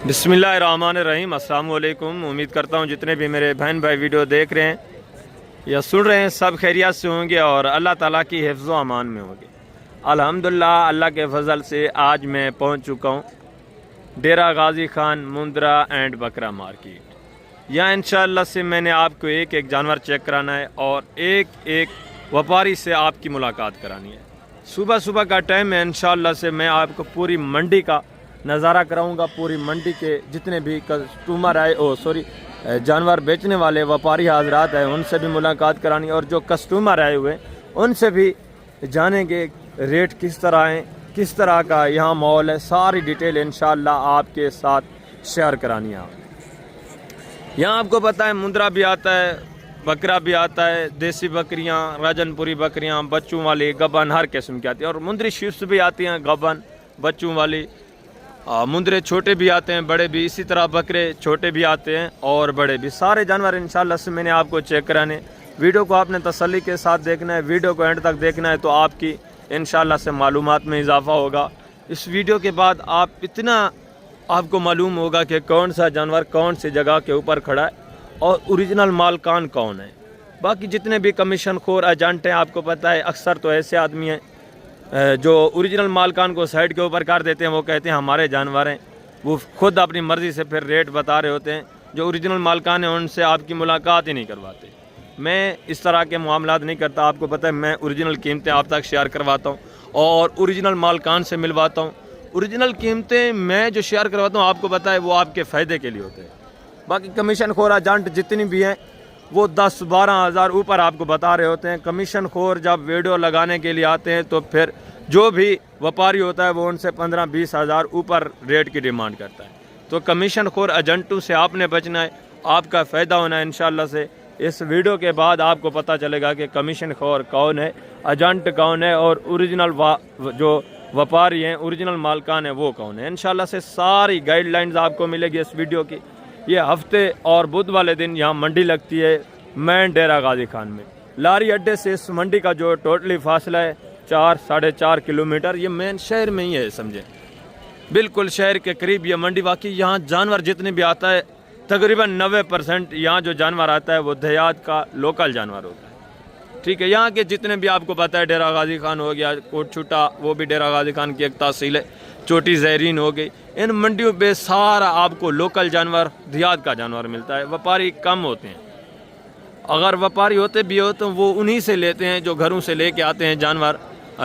बिस्मिल्लाहिर्रहमानिर्रहीम। अस्सलाम वालेकुम। उम्मीद करता हूँ जितने भी मेरे बहन भाई वीडियो देख रहे हैं या सुन रहे हैं सब खैरियत से होंगे और अल्लाह ताला की हिफ्ज़ व अमान में होंगे। अल्हम्दुलिल्लाह, अल्लाह के फजल से आज मैं पहुँच चुका हूँ डेरा गाजी खान मुंद्रा एंड बकरा मार्केट। यहाँ इंशाअल्लाह से मैंने आपको एक एक जानवर चेक कराना है और एक एक व्यापारी से आपकी मुलाकात करानी है। सुबह सुबह का टाइम है, इंशाअल्लाह से मैं आपको पूरी मंडी का नज़ारा कराऊंगा। पूरी मंडी के जितने भी कस्टमर आए जानवर बेचने वाले व्यापारी हजरात हैं उनसे भी मुलाकात करानी और जो कस्टमर आए हुए उनसे भी जानेंगे रेट किस तरह हैं, किस तरह का यहाँ मॉल है। सारी डिटेल इंशाअल्लाह आपके साथ शेयर करानी है। यहाँ आपको पता है मुंद्रा भी आता है, बकरा भी आता है, देसी बकरियाँ, राजनपुरी बकरियाँ, बच्चों वाली, गबन, हर किस्म की आती है और मुंद्री शिफ्ट भी आती हैं, गबन बच्चों वाली। मुंद्रे छोटे भी आते हैं, बड़े भी, इसी तरह बकरे छोटे भी आते हैं और बड़े भी। सारे जानवर इंशाअल्लाह से मैंने आपको चेक कराने। वीडियो को आपने तसल्ली के साथ देखना है, वीडियो को एंड तक देखना है तो आपकी इंशाअल्लाह से मालूमात में इजाफा होगा। इस वीडियो के बाद आप इतना आपको मालूम होगा कि कौन सा जानवर कौन सी जगह के ऊपर खड़ा है और ओरिजिनल मालकान कौन है। बाकी जितने भी कमीशन खोर एजेंट हैं, आपको पता है अक्सर तो ऐसे आदमी हैं जो ओरिजिनल मालकान को साइड के ऊपर कर देते हैं। वो कहते हैं हमारे जानवर हैं, वो खुद अपनी मर्ज़ी से फिर रेट बता रहे होते हैं। जो ओरिजिनल मालकान हैं उनसे आपकी मुलाकात ही नहीं करवाते। मैं इस तरह के मामलात नहीं करता। आपको पता है मैं ओरिजिनल कीमतें आप तक शेयर करवाता हूँ और ओरिजिनल मालकान से मिलवाता हूँ। ओरिजिनल कीमतें मैं जो शेयर करवाता हूँ आपको पता है वो आपके फ़ायदे के लिए होते हैं। बाकी कमीशन खोर एजेंट जितनी भी हैं वो 10-12 हज़ार ऊपर आपको बता रहे होते हैं। कमीशन खोर जब वीडियो लगाने के लिए आते हैं तो फिर जो भी व्यापारी होता है वो उनसे 15-20 हज़ार ऊपर रेट की डिमांड करता है। तो कमीशन खोर एजेंटों से आपने बचना है, आपका फ़ायदा होना है। इंशाअल्लाह से इस वीडियो के बाद आपको पता चलेगा कि कमीशन खोर कौन है, एजेंट कौन है और ओरिजिनल जो व्यापारी हैं, ओरिजिनल मालकान है वो कौन है। इंशाअल्लाह से सारी गाइडलाइंस आपको मिलेगी इस वीडियो की। ये हफ्ते और बुध वाले दिन यहाँ मंडी लगती है मेन डेरा गाजी खान में। लारी अड्डे से इस मंडी का जो टोटली फासला है 4-4.5 किलोमीटर, ये मेन शहर में ही है, समझे, बिल्कुल शहर के करीब ये मंडी। वाकई यहाँ जानवर जितने भी आता है तकरीबन 90% यहाँ जो जानवर आता है वो देहात का लोकल जानवर होता है। ठीक है, यहाँ के जितने भी आपको पता है डेरा गाजी खान हो गया, कोट छुटा वो भी डेरा गाजी खान की एक तहसील है, छोटी जहरीन हो गई। इन मंडियों पे सारा आपको लोकल जानवर, देहात का जानवर मिलता है। व्यापारी कम होते हैं, अगर व्यापारी होते भी हो तो वो उन्हीं से लेते हैं जो घरों से लेके आते हैं जानवर,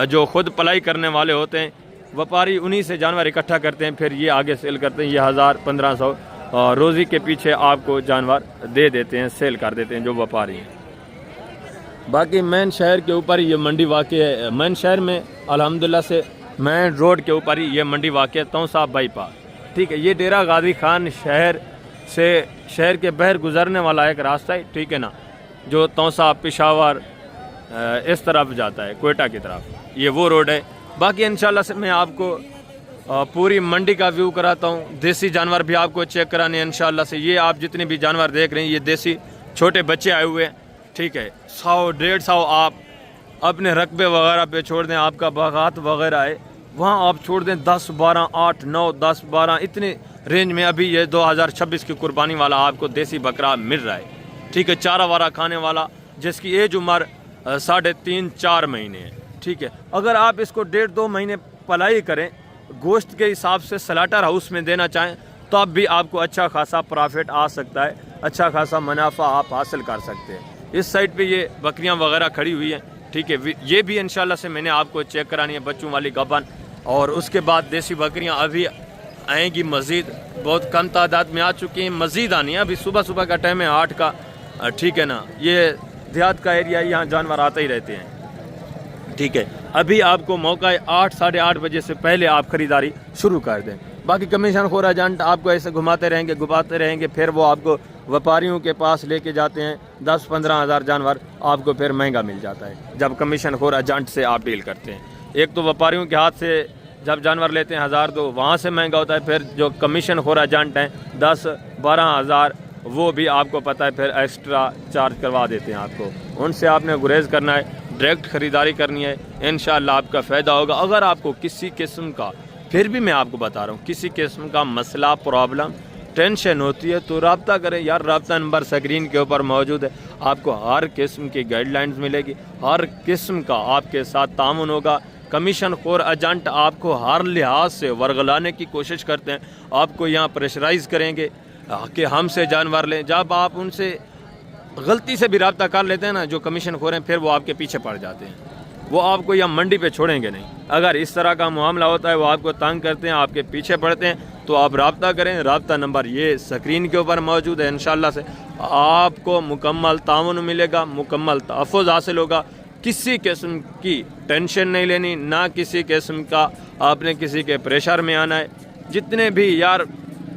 जो खुद पलाई करने वाले होते हैं। व्यापारी उन्हीं से जानवर इकट्ठा करते हैं, फिर ये आगे सेल करते हैं। ये 1000-1500 रोज़ी के पीछे आपको जानवर दे देते हैं, सेल कर देते हैं जो व्यापारी हैं। बाकी मेन शहर के ऊपर ये मंडी वाक़ है। मेन शहर में अल्हम्दुलिल्लाह से मेन रोड के ऊपर ही ये मंडी वाक़ है, तौसा बाईपास। ठीक है, ये डेरा गाजी खान शहर से शहर के बहर गुजरने वाला एक रास्ता है, ठीक है ना, जो तौसा पेशावर इस तरफ जाता है, कोयटा की तरफ, ये वो रोड है। बाकी इंशाल्लाह से मैं आपको पूरी मंडी का व्यू कराता हूँ। देसी जानवर भी आपको चेक कराने हैं इंशाल्लाह से। ये आप जितने भी जानवर देख रहे हैं ये देसी छोटे बच्चे आए हुए हैं। ठीक है, 100-150 आप अपने रकबे वगैरह पे छोड़ दें, आपका बागात वगैरह है वहाँ आप छोड़ दें 10-12, 8-9, 10-12 इतने रेंज में। अभी ये 2026 की कुर्बानी वाला आपको देसी बकरा मिल रहा है। ठीक है, चारा वारा खाने वाला जिसकी एज उम्र 3.5-4 महीने है। ठीक है, अगर आप इसको 1.5-2 महीने पलाई करें, गोश्त के हिसाब से स्लाटर हाउस में देना चाहें तो अब भी आपको अच्छा खासा प्रॉफिट आ सकता है, अच्छा खासा मुनाफा आप हासिल कर सकते हैं। इस साइड पे ये बकरियां वगैरह खड़ी हुई हैं। ठीक है, ये भी इंशाल्लाह से मैंने आपको चेक करानी है, बच्चों वाली गबन। और उसके बाद देसी बकरियां अभी आएंगी मज़ीद, बहुत कम तादाद में आ चुकी हैं, मज़ीद आनी है। अभी सुबह सुबह का टाइम है 8 का। ठीक है ना, ये देहात का एरिया, यहाँ जानवर आते ही रहते हैं। ठीक है, अभी आपको मौका है 8-8:30 बजे से पहले आप ख़रीदारी शुरू कर दें। बाकी कमीशन खोर एजेंट आपको ऐसे घुमाते रहेंगे, फिर वो आपको व्यापारियों के पास लेके जाते हैं। 10-15 हज़ार जानवर आपको फिर महंगा मिल जाता है जब कमीशन खोर एजेंट से आप डील करते हैं। एक तो व्यापारियों के हाथ से जब जानवर लेते हैं 1000 तो वहाँ से महंगा होता है, फिर जो कमीशन खोर एजेंट हैं 10-12 हज़ार वो भी आपको पता है फिर एक्स्ट्रा चार्ज करवा देते हैं आपको। उनसे आपने गुरेज करना है, डायरेक्ट ख़रीदारी करनी है, इंशाअल्लाह आपका फ़ायदा होगा। अगर आपको किसी किस्म का फिर भी मैं आपको बता रहा हूँ, किसी किस्म का मसला, प्रॉब्लम, टेंशन होती है तो रब्ता करें यार। रब्ता नंबर स्क्रीन के ऊपर मौजूद है। आपको हर किस्म की गाइडलाइंस मिलेगी, हर किस्म का आपके साथ तामुन होगा। कमीशन खोर एजेंट आपको हर लिहाज से वर्गलाने की कोशिश करते हैं, आपको यहाँ प्रेशराइज़ करेंगे कि हमसे जानवर लें। जब आप उनसे गलती से भी रब्ता कर लेते हैं ना, जो कमीशन खोर हैं, फिर वो आपके पीछे पड़ जाते हैं, वो आपको यहाँ मंडी पे छोड़ेंगे नहीं। अगर इस तरह का मामला होता है, वो आपको तंग करते हैं, आपके पीछे पड़ते हैं, तो आप रब्ता करें। रब्ता नंबर ये स्क्रीन के ऊपर मौजूद है। इंशाल्लाह से आपको मुकम्मल ताउन मिलेगा, मुकम्मल तहफ़्फ़ुज़ हासिल होगा। किसी किस्म की टेंशन नहीं लेनी, ना किसी किस्म का आपने किसी के प्रेशर में आना है। जितने भी यार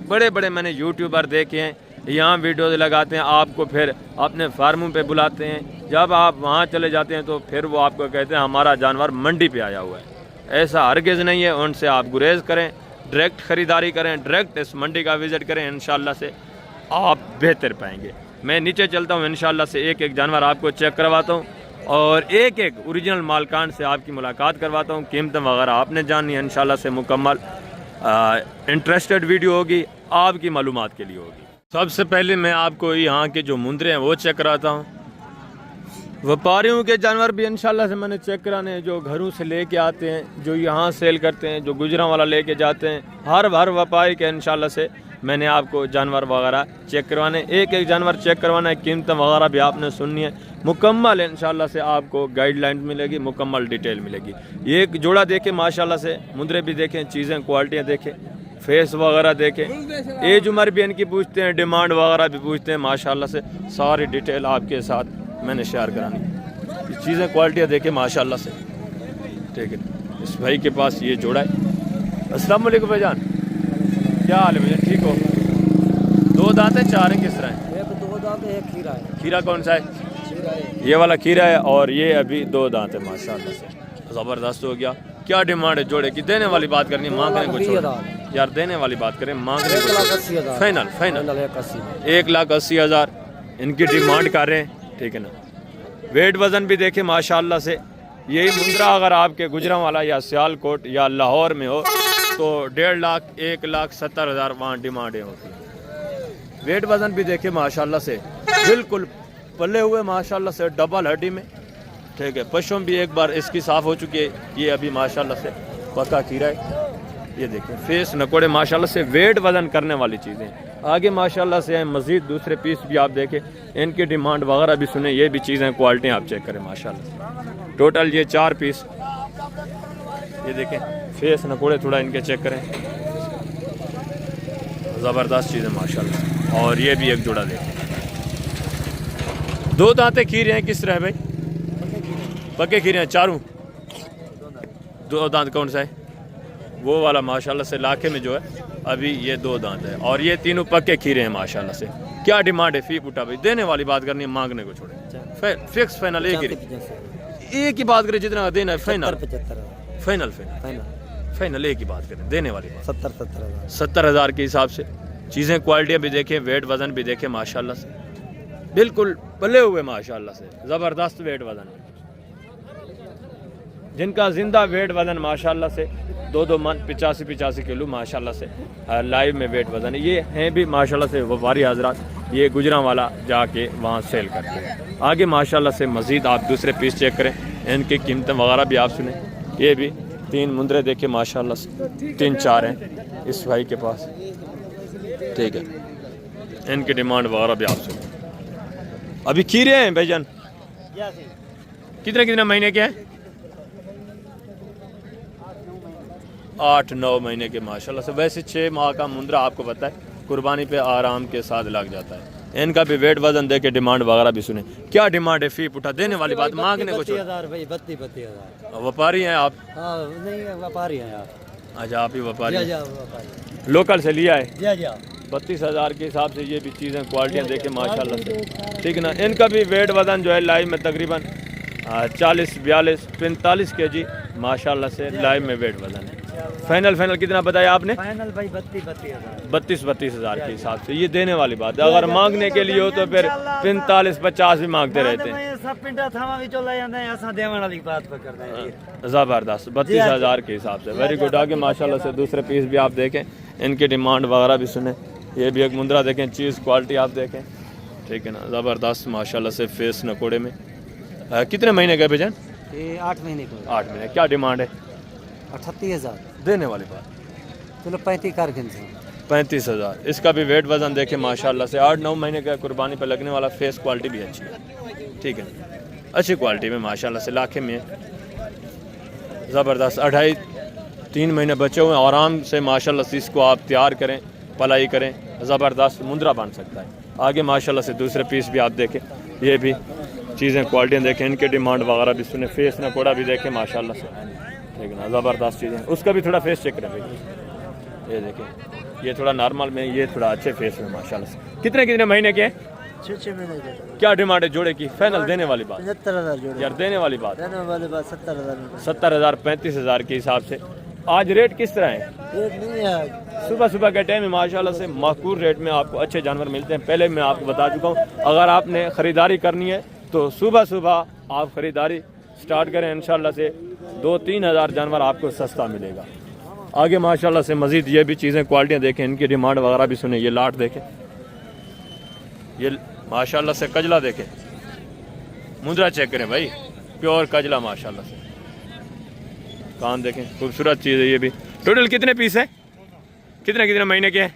बड़े बड़े मैंने यूट्यूबर देखे हैं, यहाँ वीडियोज़ लगाते हैं, आपको फिर अपने फार्मों पे बुलाते हैं। जब आप वहाँ चले जाते हैं तो फिर वो आपको कहते हैं हमारा जानवर मंडी पे आया हुआ है। ऐसा हरगिज़ नहीं है। उनसे आप गुरेज करें, डायरेक्ट ख़रीदारी करें, डायरेक्ट इस मंडी का विज़िट करें। इंशाल्लाह से आप बेहतर पाएंगे। मैं नीचे चलता हूँ, इंशाल्लाह से एक एक जानवर आपको चेक करवाता हूँ और एक एक ओरिजिनल मालकान से आपकी मुलाकात करवाता हूँ। कीमतें वगैरह आपने जाननी है। इंशाल्लाह से मुकम्मल इंटरेस्टेड वीडियो होगी, आपकी मालूमात के लिए होगी। सबसे पहले मैं आपको यहाँ के जो मुंदरे हैं वो चेक कराता हूँ। व्यापारियों के जानवर भी इंशाल्लाह से मैंने चेक कराने हैं, जो घरों से लेके आते हैं, जो यहाँ सेल करते हैं, जो गुजरांवाला लेके जाते हैं। हर व्यापारी के इंशाल्लाह से मैंने आपको जानवर वगैरह चेक करवाने, एक एक जानवर चेक करवाना है। कीमतें वगैरह भी आपने सुननी है। मुकम्मल इंशाल्लाह से आपको गाइडलाइन मिलेगी, मुकम्मल डिटेल मिलेगी। एक जोड़ा देखें माशाल्लाह से, मुंदरे भी देखें, चीज़ें क्वालिटियाँ देखें, फेस वगैरह देखें, एज उम्र भी इनकी पूछते हैं, डिमांड वगैरह भी पूछते हैं। माशाल्लाह से सारी डिटेल आपके साथ मैंने शेयर करानी। चीज़ें क्वालिटियाँ देखें माशाल्लाह से, ठीक है। इस भाई के पास ये जोड़ा है। अस्सलाम वालेकुम भाईजान, क्या हाल है भैया, ठीक हो? दो दांत हैं, चार हैं, किस तरह हैं? एक दो दांत है, एक खीरा है। खीरा कौन सा है? ये वाला खीरा है और ये अभी दो दांत है। माशाल्लाह से ज़बरदस्त हो गया। क्या डिमांड है जोड़े की? देने वाली बात करनी, मांगने को छोड़ यार, देने वाली बात करें, मांगने को फाइनल 1,80,000 इनकी डिमांड कर रहे हैं, ठीक है ना। वेट वज़न भी देखें माशाल्लाह से। यही मुंद्रा अगर आपके गुजरांवाला या सियालकोट या लाहौर में हो तो 1.5 लाख 1,70,000 वहाँ डिमांडें होती हैं। वेट वज़न भी देखें माशाल्लाह से, बिल्कुल पले हुए माशाल्लाह से, डबल हड्डी में, ठीक है। पशुम भी एक बार इसकी साफ़ हो चुकी है। ये अभी माशाल्लाह से पक्का खीरा है। ये देखें फेस नकोड़े माशाल्लाह से, वेट वज़न करने वाली चीज़ें। आगे माशाल्लाह से हैं मज़ीद दूसरे पीस भी आप देखें, इनकी डिमांड वगैरह भी सुने। ये भी चीज़ें क्वालिटी आप चेक करें माशाल्लाह। टोटल ये 4 पीस, ये देखें फेस नकोड़े थोड़ा इनके चेक करें, ज़बरदस्त चीज़ें माशाल्लाह। और ये भी एक जोड़ा देखें, 2 दांतें खीरे हैं। किस तरह है भाई? पक्के खीरे हैं चारों। 2 दांत कौन सा है? वो वाला माशाल्लाह से लाखे में जो है अभी ये 2 दांत है। और ये तीनों पक्के खीरे हैं माशाल्लाह से। क्या डिमांड है फी पुटा भाई? देने वाली बात करनी है, मांगने को छोड़े। फिक्स फाइनल एक ही बात करें, जितना देना है फाइनल 75 फाइनल फाइनल एक ही बात करें, देने वाली बात 70,000 के हिसाब से। चीज़ें क्वालिटियाँ भी देखें, वेट वज़न भी देखें माशाल्लाह से, बिल्कुल पले हुए माशाल्लाह से, ज़बरदस्त वेट वज़न। जिनका जिंदा वेट वज़न माशाल्लाह से 2-2 मन 85 किलो माशाल्लाह से लाइव में वेट वज़न है। ये हैं भी माशाल्लाह से व्यापारी हजरात, ये गुजरांवाला जाके वहाँ सेल करते हैं। आगे माशाल्लाह से मज़ीद आप दूसरे पीस चेक करें, इनकी कीमतें वगैरह भी आप सुने। ये भी 3 मुंदरे देखे माशाल्लाह से, 3-4 हैं इस भाई के पास, ठीक है। इनकी डिमांड वगैरह भी आप सुने। अभी खीरे हैं भाईजान, कितने महीने के हैं? 8-9 महीने के माशाल्लाह से। वैसे 6 माह का मुंद्रा आपको पता है कुर्बानी पे आराम के साथ लग जाता है। इनका भी वेट वजन देके डिमांड वगैरह भी सुने। क्या डिमांड है? फी पुठा देने वाली बात, मांगने को 32,000 व्यापारी हैं आप? हाँ नहीं व्यापारी हैं आप। अच्छा आप ही व्यापारी, लोकल से लिया है? 32,000 के हिसाब से ये भी चीज़ें क्वालिटियाँ देखें माशाल्लाह से, ठीक ना। इनका भी वेट वजन जो है लाइव में तकरीबन 40, 42, 45 kg माशाल्लाह से लाइव में वेट वजन है। फाइनल फाइनल कितना बताया आपने? फाइनल भाई 32,000 32 हज़ार के हिसाब से, ये देने वाली बात है। अगर मांगने के लिए हो तो फिर 45-50 भी मांगते रहते हैं। सब पिंडा थावा भी चला जाता है, ऐसा देवन वाली बात पर करते हैं। ज़बरदस्त 32,000 के हिसाब से, वेरी गुड। आगे माशाल्लाह से दूसरे पीस भी आप देखें, इनकी डिमांड वगैरह भी सुने। ये भी एक मुंद्रा देखें, चीज़ क्वालिटी आप देखें, ठीक है ना, ज़बरदस्त माशाल्लाह से फेस नकोड़े में। कितने महीने का बेचन? ये 8 महीने को 8 महीने। क्या डिमांड है? 38,000। देने वाली बात चलो 35 कर गिन 35,000। इसका भी वेट वजन देखें माशाल्लाह से, 8-9 महीने का कुर्बानी पर लगने वाला। फेस क्वालिटी भी अच्छी है, ठीक है, अच्छी क्वालिटी में माशाल्लाह से, लाखे में ज़बरदस्त। 2.5-3 महीने बचे हुए, आराम से माशाल्लाह से इसको आप तैयार करें, पलाई करें, ज़बरदस्त मुंद्रा बन सकता है। आगे माशाल्लाह से दूसरे पीस भी आप देखें, ये भी चीज़ें क्वालिटियाँ देखें, इनके डिमांड वगैरह भी सुने। फेस नकोड़ा भी देखें माशाल्लाह से, ठीक है ना, ज़बरदस्त चीज़ें। उसका भी थोड़ा फेस चेक करें भाई, ये देखें, ये थोड़ा नॉर्मल में, ये थोड़ा अच्छे फेस में माशाल्लाह से। कितने महीने के? 6 महीने के। क्या डिमांड है जोड़े की? फाइनल देने वाली बात? 75,000 जोड़े यार देने वाली बात, देने वाली बात 70,000। 70,000 35,000 के हिसाब से। आज रेट किस तरह है? रेट नहीं है, सुबह सुबह के टाइम में माशाल्लाह से माकूल रेट में आपको अच्छे जानवर मिलते हैं। पहले मैं आपको बता चुका हूँ, अगर आपने ख़रीदारी करनी है तो सुबह सुबह आप ख़रीदारी स्टार्ट करें, इंशाल्लाह से 2-3 हज़ार जानवर आपको सस्ता मिलेगा। आगे माशाल्लाह से मज़ीद ये भी चीज़ें क्वालिटियाँ देखें, इनकी डिमांड वगैरह भी सुने। ये लाट देखें, ये माशाल्लाह से कजला देखें, मुंद्रा चेक करें भाई, प्योर कजला माशाल्लाह से। कान देखें, खूबसूरत चीज़ है ये भी। टोटल कितने पीस है? कितने महीने के हैं?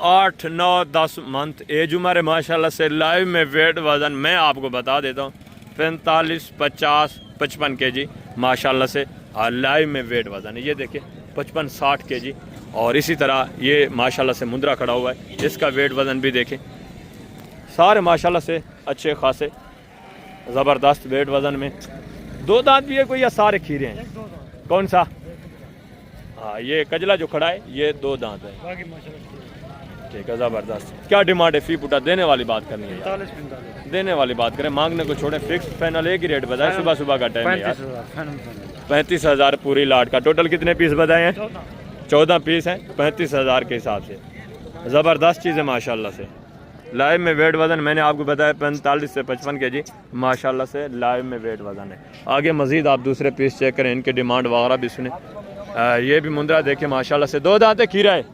8, 9, 10 मंथ एज उम्र है माशाल्लाह से। लाइव में वेट वज़न मैं आपको बता देता हूँ, 45, 50, 55 kg माशाल्लाह से लाइव में वेट वज़न है। ये देखिए 55-60 kg। और इसी तरह ये माशाल्लाह से मुंद्रा खड़ा हुआ है, इसका वेट वज़न भी देखें। सारे माशाल्लाह से अच्छे खासे ज़बरदस्त वेट वज़न में। 2 दांत भी है कोई, या सारे खीरे हैं? कौन सा? हाँ, ये कजला जो खड़ा है ये 2 दांत है, ठीक है, ज़बरदस्त। क्या डिमांड है? फी पुटा देने वाली बात करनी है यार, देने वाली बात करें, मांगने को छोड़े। फिक्स फाइनल एक ही रेट बताए, सुबह सुबह का टाइम है यार। 35,000 पूरी लाट का। टोटल कितने पीस बताए हैं? 14 पीस हैं, 35,000 के हिसाब से। ज़बरदस्त चीज़ है माशाल्लाह से। लाइव में वेट वज़न मैंने आपको बताया 45 से 55 kg माशाल्लाह से लाइव में वेट वज़न है। आगे मज़ीद आप दूसरे पीस चेक करें, इनके डिमांड वगैरह भी सुने। ये भी मुंद्रा देखें माशाल्लाह से, 2 दांत है, खीरा है,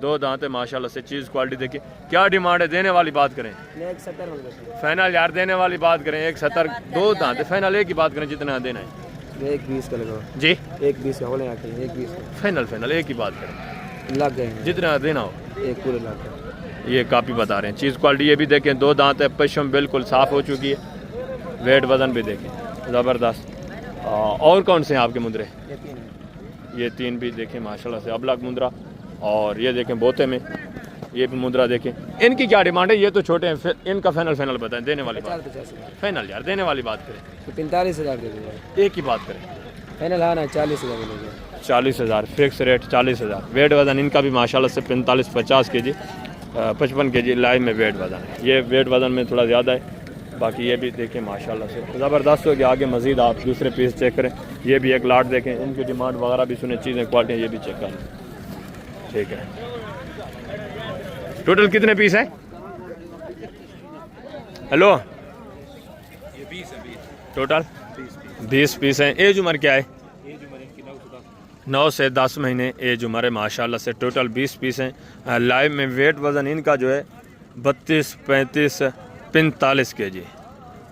2 दांत है माशाल्लाह से। चीज़ क्वालिटी देखिए। क्या डिमांड है? देने वाली बात करें, 170 फाइनल यार देने वाली बात करें। 170, 2 दांत है, फाइनल एक ही बात करें, जितना देना है। 120 का लगाओ जी, 120 का होने आते हैं, 120 फाइनल एक ही बात करें, लग गए, जितना देना हो। एक पूरे लाख का। ये काफ़ी बता रहे हैं। चीज़ क्वालिटी ये भी देखें, 2 दांत है, पश्चिम बिल्कुल साफ़ हो चुकी है। वेट वज़न भी देखें, ज़बरदस्त। और कौन से हैं आपके मुंद्रे? ये 3 भी देखें माशाल्लाह से, अबलग मुंद्रा। और ये देखें बोते में, ये भी मुंद्रा देखें। इनकी क्या डिमांड है? ये तो छोटे हैं, फिर इनका फाइनल बताएं, देने वाली बात। फाइनल यार देने वाली बात करें तो 45,000 दे दीजिए, एक ही बात करें। फाइनल आना 40,000 मिलेगा। 40,000 फिक्स रेट, 40,000। वेट वज़न इनका भी माशाल्लाह से 45-50 kg, 55 kg लाइव में वेट वज़न है। ये वेट वज़न में थोड़ा ज़्यादा है, बाकी ये भी देखें माशाल्लाह से ज़बरदस्त हो गया। आगे मज़ीद आप दूसरे पीस चेक करें, ये भी एक लाट देखें, इनकी डिमांड वगैरह भी सुने, चीज़ें क्वालिटी ये भी चेक करें, ठीक है। टोटल कितने पीस हैं? हेलो, टोटल 20 पीस हैं। एज उम्र क्या है? 9 से 10 महीने एज उम्र है माशाल्लाह से। टोटल 20 पीस हैं। लाइव में वेट वज़न इनका जो है 32, 35, 45 kg।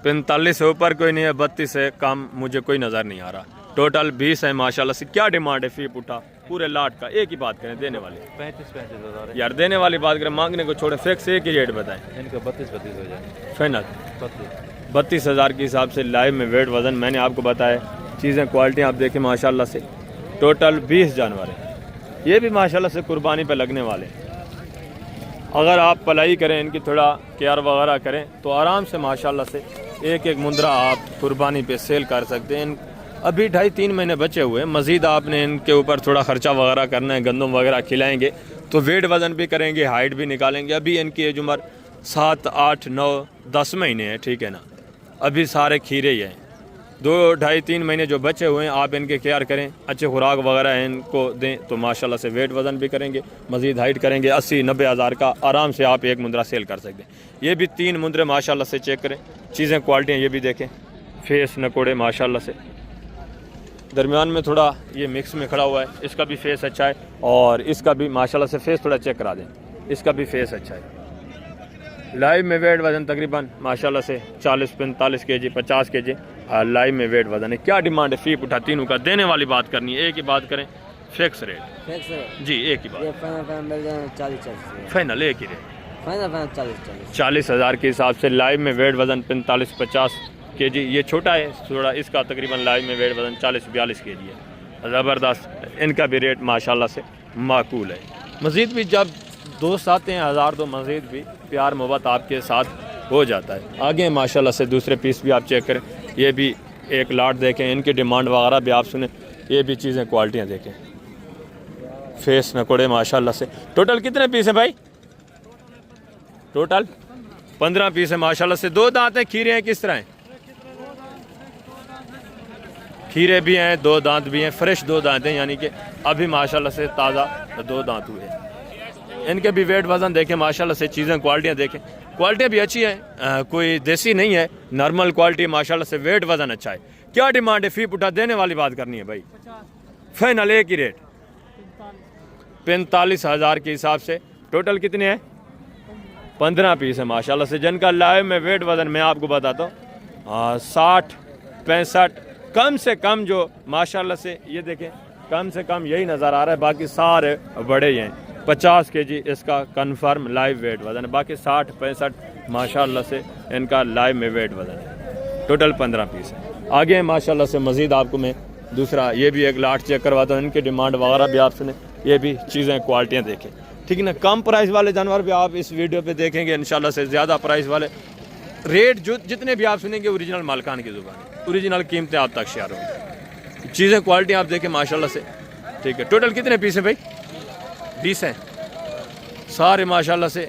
45 से ऊपर कोई नहीं है, 32 से कम मुझे कोई नज़र नहीं आ रहा। टोटल 20 है माशाल्लाह से। क्या डिमांड है फी पुटा पूरे लाट का? एक ही बात करें, देने वाली 35,000 यार, देने वाली बात करें, मांगने को छोड़े। फिक्स एक ही रेट बताएं, इनका 32 हो जाए फाइनल 32,000 के हिसाब से। लाइव में वेट वज़न मैंने आपको बताया। चीज़ें क्वालिटी आप देखें माशाल्लाह से। टोटल 20 जानवर हैं, ये भी माशाल्लाह से कुर्बानी पे लगने वाले। अगर आप पलाई करें, इनकी थोड़ा केयर वगैरह करें तो आराम से माशाल्लाह से एक मुंद्रा आप कुर्बानी पे सेल कर सकते हैं। अभी 2.5-3 महीने बचे हुए हैं। मज़ीद आपने इनके ऊपर थोड़ा ख़र्चा वगैरह करना है, गंदम वगैरह खिलाएंगे तो वेट वज़न भी करेंगे, हाइट भी निकालेंगे। अभी इनकी एज उम्र 7, 8, 9, 10 महीने है, ठीक है ना। अभी सारे खीरे ही हैं, 2-2.5-3 महीने जो बच्चे हुए हैं आप इनके केयर करें, अच्छे खुराक वगैरह इनको दें तो माशाल्लाह से वेट वज़न भी करेंगे, मज़ीद हाइट करेंगे। 80-90 हज़ार का आराम से आप एक मुंदरा सेल कर सकते हैं। ये भी 3 मुंदरे माशाल्लाह से चेक करें, चीज़ें क्वालिटियाँ ये भी देखें, फेस नकोड़े माशाल्लाह से। दरमियान में थोड़ा ये मिक्स में खड़ा हुआ है, इसका भी फेस अच्छा है और इसका भी माशाल्लाह से फेस थोड़ा चेक करा दें, इसका भी फेस अच्छा है। लाइव में वेट वज़न तकरीबन माशाल्लाह से 40-45 kg 50 kg लाइव में वेट वज़न है। क्या डिमांड है फी पुठा तीनों का? देने वाली बात करनी है, एक ही बात करें, फिक्स रेट जी, एक ही बात, फाइनल एक ही रेट 40 हज़ार के हिसाब से। लाइव में वेट वज़न 45-50 kg, ये छोटा है थोड़ा, इसका तकरीबन लाइव में वेट वज़न 40-42 kg है। ज़बरदस्त, इनका भी रेट माशाल्लाह से माकूल है। मज़ीद भी जब दोस्त आते हैं 1000 तो मज़ीद भी प्यार मोहब्बत आपके साथ हो जाता है। आगे माशाल्लाह से दूसरे पीस भी आप चेक करें, ये भी एक लाट देखें, इनकी डिमांड वगैरह भी आप सुने, ये भी चीज़ें क्वालिटियाँ देखें, फेस नकोड़े माशाल्लाह से। टोटल कितने पीस हैं भाई? टोटल 15 पीस है माशाल्लाह से। 2 दांत हैं, खीरे हैं, किस तरह हैं? खीरे भी हैं, 2 दांत भी हैं, फ्रेश 2 दांत हैं, यानी कि अभी माशाल्लाह से ताज़ा 2 दांत हुए हैं। इनके भी वेट वज़न देखें माशाल्लाह से, चीज़ें क्वालिटियाँ देखें, क्वालिटी भी अच्छी है, कोई देसी नहीं है, नॉर्मल क्वालिटी माशाल्लाह से। वेट वज़न अच्छा है। क्या डिमांड है फी पुठा? देने वाली बात करनी है भाई, फाइनल एक ही रेट 45 हज़ार के हिसाब से। टोटल कितने हैं? 15 पीस है माशाल्लाह से, जिनका लाइव में वेट वज़न मैं आपको बताता हूँ 60-65 कम से कम, जो माशाल्लाह से ये देखें कम से कम यही नज़र आ रहा है, बाकी सारे बड़े ही हैं। 50 kg इसका कन्फर्म लाइव वेट वज़न है, बाकी 60-65 माशाल्लाह से इनका लाइव में वेट वज़न है। टोटल 15 पीस है। आगे माशाल्लाह से मज़ीद आपको मैं दूसरा ये भी एक लाट चेक करवाता हूँ, इनकी डिमांड वगैरह भी आप सुने, ये भी चीज़ें क्वालिटियाँ देखें, ठीक है ना। कम प्राइस वाले जानवर भी आप इस वीडियो पे देखेंगे इंशाल्लाह से, ज़्यादा प्राइस वाले रेट जो जितने भी आप सुनेंगे ओरिजिनल मालकान की ज़ुबान, ओरिजिनल कीमतें आप तक शेयर होंगी। चीज़ें क्वालिटी आप देखें माशाल्लाह से, ठीक है। टोटल कितने पीस है भाई? 20 हैं सारे माशाल्लाह से,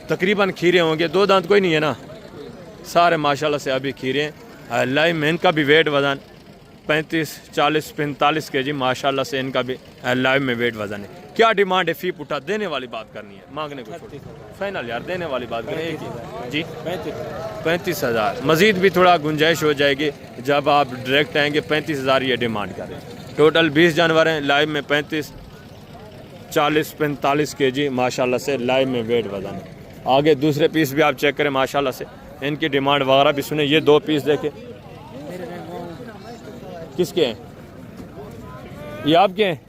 तकरीबन खीरे होंगे, 2 दांत कोई नहीं है ना, सारे माशाल्लाह से अभी खीरे हैं। लाइव में इनका भी वेट वज़न 35-40-45 kg माशाल्लाह से, इनका भी लाइव में वेट वज़न है। क्या डिमांड है फी पुठा? देने वाली बात करनी है, मांगने को फाइनल यार, देने वाली बात करें एक ही जी 35 हज़ार। मज़ीद भी थोड़ा गुंजाइश हो जाएगी जब आप डायरेक्ट आएंगे। 35 हज़ार ये डिमांड करें। टोटल 20 जानवर हैं, लाइव में 35-40-45 kg माशाल्लाह से लाइव में वेट वज़न है। आगे दूसरे पीस भी आप चेक करें माशाल्लाह से, इनकी डिमांड वगैरह भी सुने। ये 2 पीस देखें, किसके हैं? ये आपके हैं।